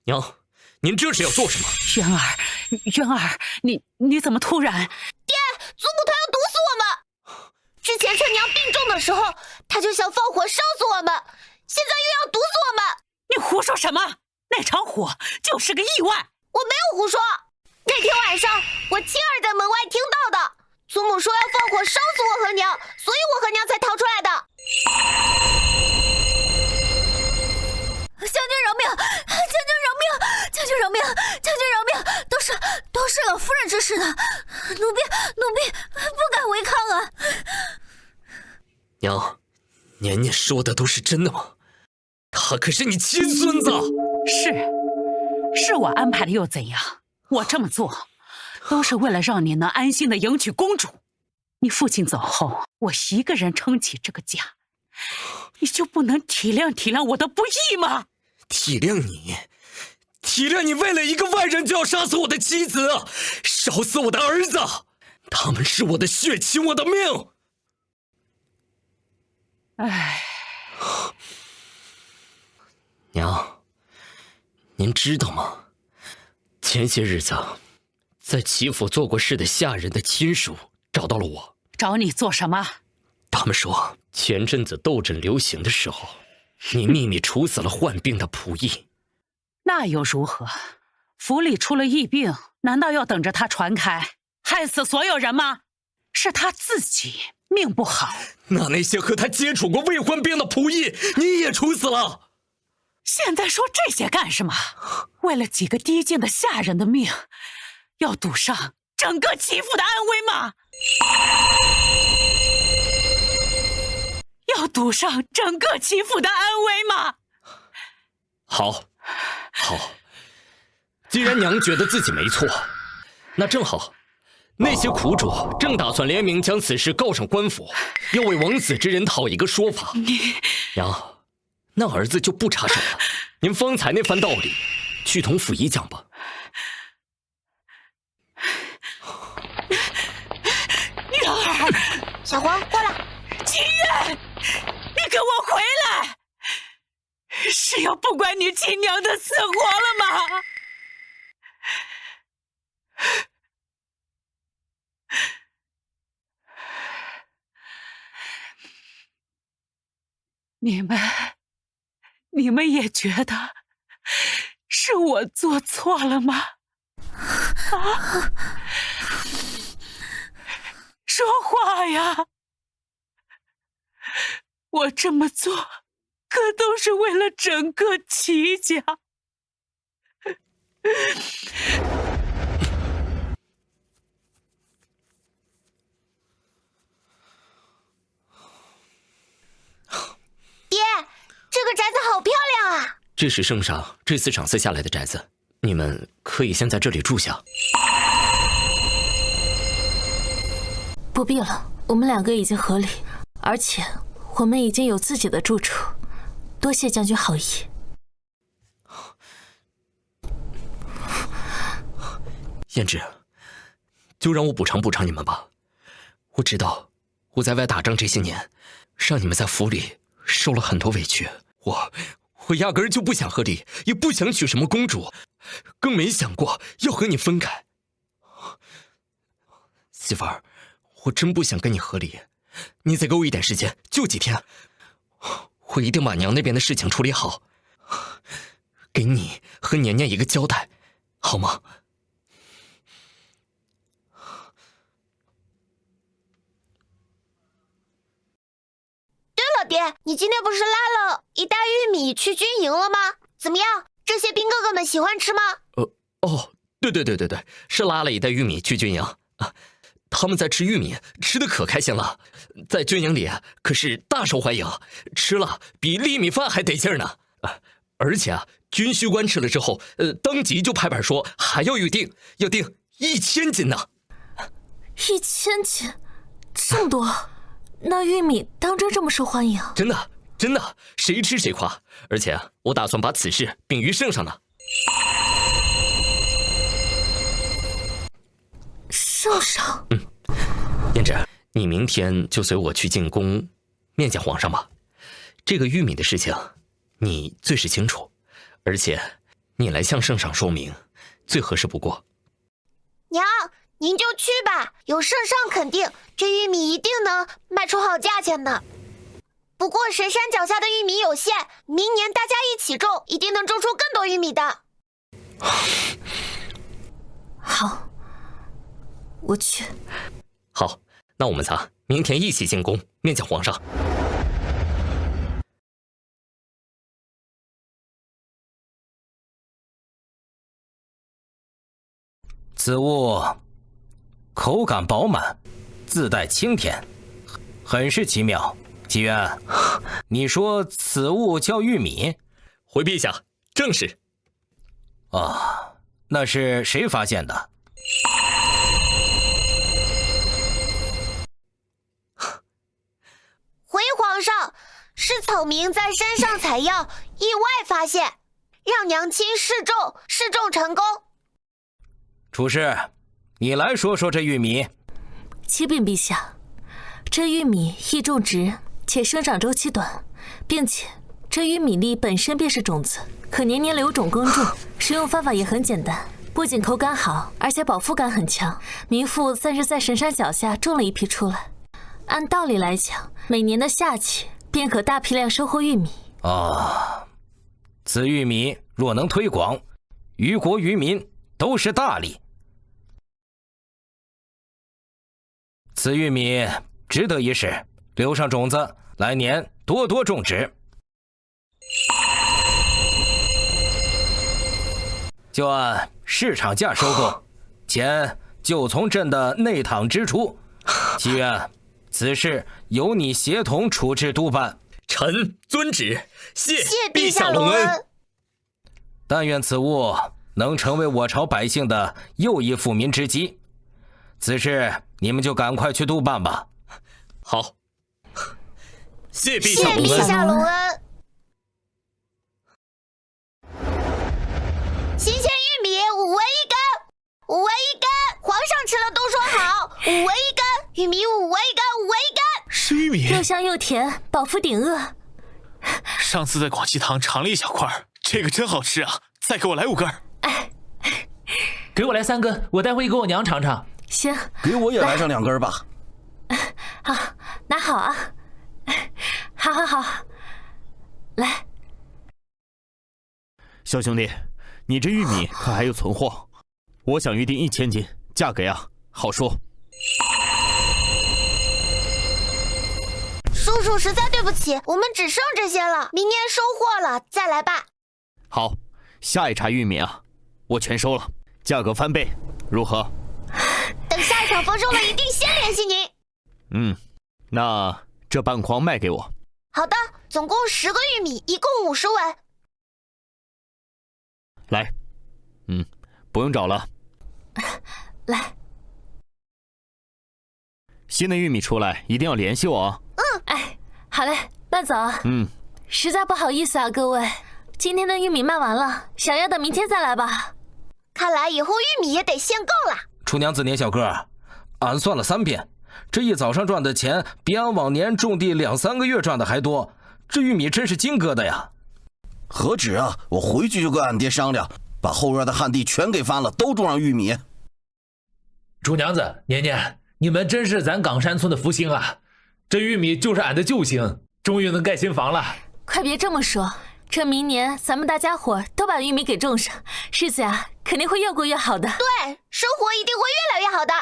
娘，您这是要做什么？渊儿，你怎么突然？爹，祖母她要毒死我们！之前趁娘病重的时候，她就想放火烧死我们，现在又要毒死我们！你胡说什么？那场火就是个意外！我没有胡说，那天晚上我亲耳在门外听到的。祖母说要放火烧死我和娘，所以我和娘才逃出来的。将军饶命！将军饶命！都是老夫人指使的，奴婢不敢违抗啊！娘，年年说的都是真的吗？他可是你亲孙子。是我安排的又怎样？我这么做都是为了让你能安心的迎娶公主。你父亲走后，我一个人撑起这个家，你就不能体谅我的不易吗？体谅你为了一个外人就要杀死我的妻子，烧死我的儿子，他们是我的血亲，我的命。唉，娘，您知道吗？前些日子，在齐府做过事的下人的亲属找到了我。找你做什么？他们说，前阵子斗阵流行的时候，你秘密处死了患病的仆役。那又如何？府里出了疫病，难道要等着他传开，害死所有人吗？是他自己命不好。那些和他接触过未患病的仆役，你也处死了。现在说这些干什么？为了几个低贱的下人的命，要赌上整个齐府的安危吗？要赌上整个齐府的安危吗？好，既然娘觉得自己没错，那正好，那些苦主正打算联名将此事告上官府，要为枉死之人讨一个说法。娘，那儿子就不插手了。您方才那番道理，去同府尹讲吧。娘儿，小黄过来。秦月，你给我回来！是要不管你亲娘的死活了吗？你们也觉得是我做错了吗？啊！说话呀！我这么做可都是为了整个齐家。爹，这个宅子好漂亮啊！这是圣上这次赏赐下来的宅子，你们可以先在这里住下。不必了，我们两个已经合理，而且我们已经有自己的住处。多谢将军好意。胭脂，就让我补偿你们吧。我知道我在外打仗这些年，让你们在府里受了很多委屈。我压根儿就不想和你，也不想娶什么公主，更没想过要和你分开。媳妇儿，我真不想跟你和离，你再给我一点时间，就几天，我一定把娘那边的事情处理好，给你和年年一个交代，好吗？对了，爹，你今天不是拉了一袋玉米去军营了吗？怎么样？这些兵哥哥们喜欢吃吗？对，是拉了一袋玉米去军营啊。他们在吃玉米，吃的可开心了，在军营里可是大受欢迎，吃了比粒米饭还得劲儿呢。而且军需官吃了之后，当即就拍板说还要订1000斤呢。1000斤，这么多？那玉米当真这么受欢迎？真的，谁吃谁夸。而且我打算把此事禀于圣上呢。圣上，胭脂，你明天就随我去进宫面见皇上吧。这个玉米的事情，你最是清楚，而且你来向圣上说明，最合适不过。娘，您就去吧，有圣上肯定，这玉米一定能卖出好价钱的。不过神山脚下的玉米有限，明年大家一起种，一定能种出更多玉米的。好，我去。好，那我们仨明天一起进宫面见皇上。此物口感饱满，自带清甜，很是奇妙。祈愿，你说此物叫玉米？回陛下，正是。那是谁发现的？回皇上，是草民在山上采药，意外发现，让娘亲试种成功。厨师，你来说说这玉米。启禀陛下，这玉米易种植，且生长周期短，并且这玉米粒本身便是种子，可年年留种耕种，使用方法也很简单，不仅口感好，而且饱腹感很强。民妇暂时在神山脚下种了一批出来，按道理来讲，每年的夏季便可大批量收获玉米。此玉米若能推广，于国于民都是大利。此玉米值得一试，留上种子，来年多多种植。就按市场价收购，钱就从朕的内帑支出。祈愿此事由你协同处置督办。臣遵旨，谢陛下隆恩。但愿此物能成为我朝百姓的又一富民之基。此事你们就赶快去督办吧。好，谢陛下隆恩。新鲜玉米5文1根，5文1根，皇上吃了都说好，5文1根，玉米5文1根，5文1根。是玉米，又香又甜，饱腹顶饿。上次在广济堂尝了一小块，这个真好吃啊！再给我来5根。给我来3根，我待会给我娘尝尝。行，给我也来上2根吧。好，拿好啊。好，来。小兄弟，你这玉米可还有存货？我想预定1000斤，价格呀好说。叔叔实在对不起，我们只剩这些了，明年收获了再来吧。好，下一茬玉米啊，我全收了，价格翻倍，如何？等下一场丰收了，一定先联系您。那这半筐卖给我。好的，总共10个玉米，一共50文。来，不用找了。来，新的玉米出来一定要联系我啊。好嘞，慢走。实在不好意思啊，各位，今天的玉米卖完了，想要的明天再来吧。看来以后玉米也得限购了。厨娘子年小个，俺算了3遍，这一早上赚的钱比俺往年种地2、3个月赚的还多，这玉米真是金哥的呀。何止啊！我回去就跟俺爹商量，把后院的旱地全给翻了，都种上玉米。厨娘子、年年，你们真是咱岗山村的福星啊！这玉米就是俺的救星，终于能盖新房了。快别这么说，这明年咱们大家伙都把玉米给种上，日子呀肯定会越过越好的。对，生活一定会越来越好的。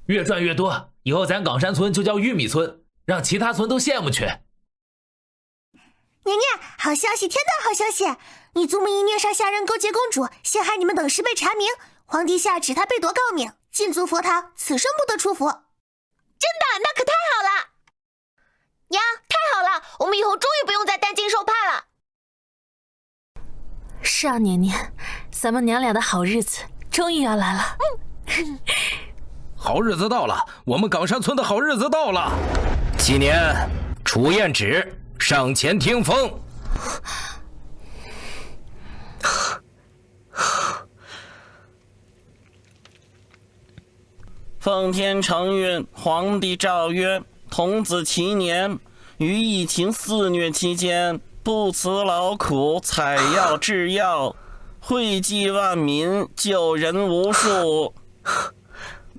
越赚越多，以后咱岗山村就叫玉米村，让其他村都羡慕去。年年，好消息，天大好消息！你祖母因虐杀下人勾结公主，陷害你们等事被查明，皇帝下旨他被夺诰命，禁足佛堂，此生不得出府。真的？那可太好了！娘，太好了，我们以后终于不用再担惊受怕了。是啊，年年，咱们娘俩的好日子终于要来了。好日子到了，我们岗山村的好日子到了。7年，楚彦芷上前听风。奉天承运，皇帝诏曰：童子7年，于疫情肆虐期间，不辞劳苦，采药制药，惠济万民，救人无数。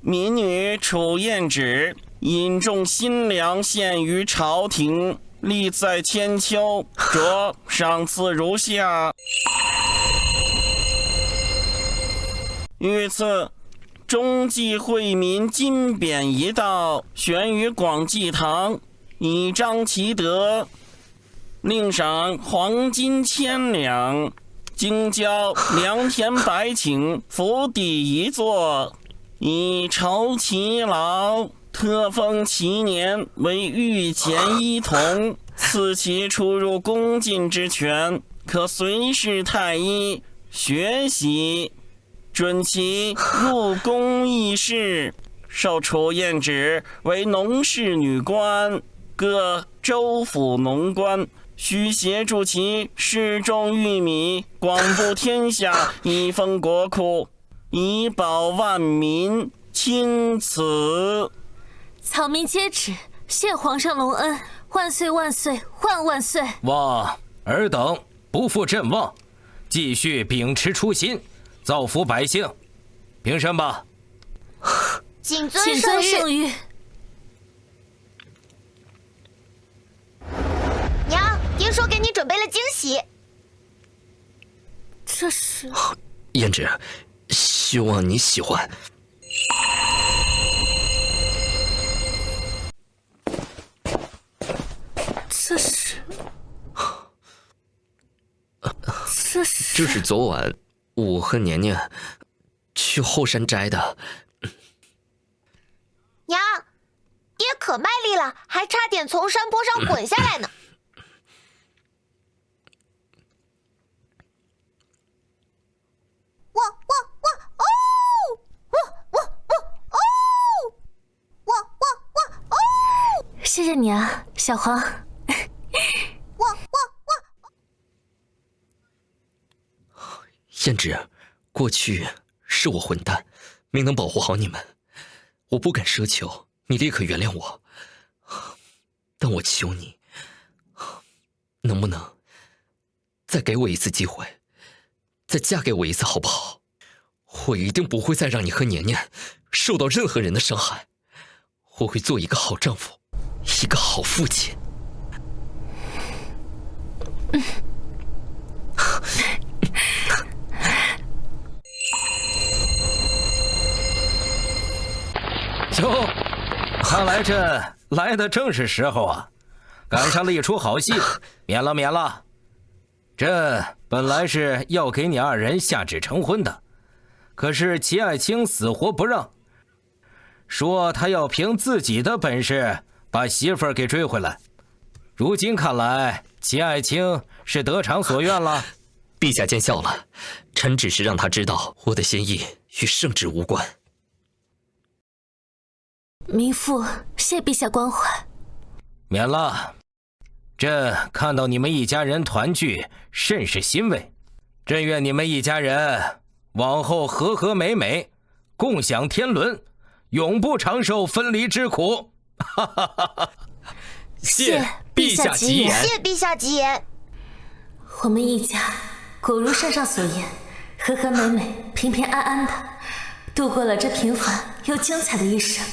民女楚彦芷引众新粮献于朝廷，历在千秋，着赏赐如下：御赐中济惠民金匾1道，悬于广济堂，以彰其德；另赏黄金1000两，京郊良田百顷，府邸1座，以酬其劳。特封7年为御前医童，赐其出入宫禁之权，可随侍太医学习。准其入宫议事，授楚彦芷为农事女官，各州府农官，须协助其试种玉米，广布天下，以丰国库，以保万民。钦此。草民皆旨，谢皇上隆恩，万岁万岁万万岁！望尔等不负朕望，继续秉持初心，造福百姓。平身吧。谨遵圣谕。娘，爹说给你准备了惊喜。这是胭脂，希望你喜欢。这是昨晚我和年年去后山摘的。娘，爹可卖力了，还差点从山坡上滚下来呢。谢谢你啊，小黄。胭脂，过去是我混蛋，没能保护好你们，我不敢奢求你立刻原谅我，但我求你，能不能再给我一次机会，再嫁给我一次好不好？我一定不会再让你和年年受到任何人的伤害，我会做一个好丈夫，一个好父亲。哟，看来这来的正是时候啊，赶上了一出好戏，免了免了。这本来是要给你2人下旨成婚的，可是齐爱卿死活不让，说他要凭自己的本事把媳妇儿给追回来。如今看来，齐爱卿是得偿所愿了。陛下见笑了，臣只是让他知道我的心意与圣旨无关。民妇谢陛下关怀。免了。朕看到你们一家人团聚，甚是欣慰。朕愿你们一家人往后和和美美，共享天伦，永不长受分离之苦。哈哈哈哈！谢陛下吉言。谢陛下吉言。我们一家果如圣上所言，和和美美，平平安安的，度过了这平凡又精彩的一生。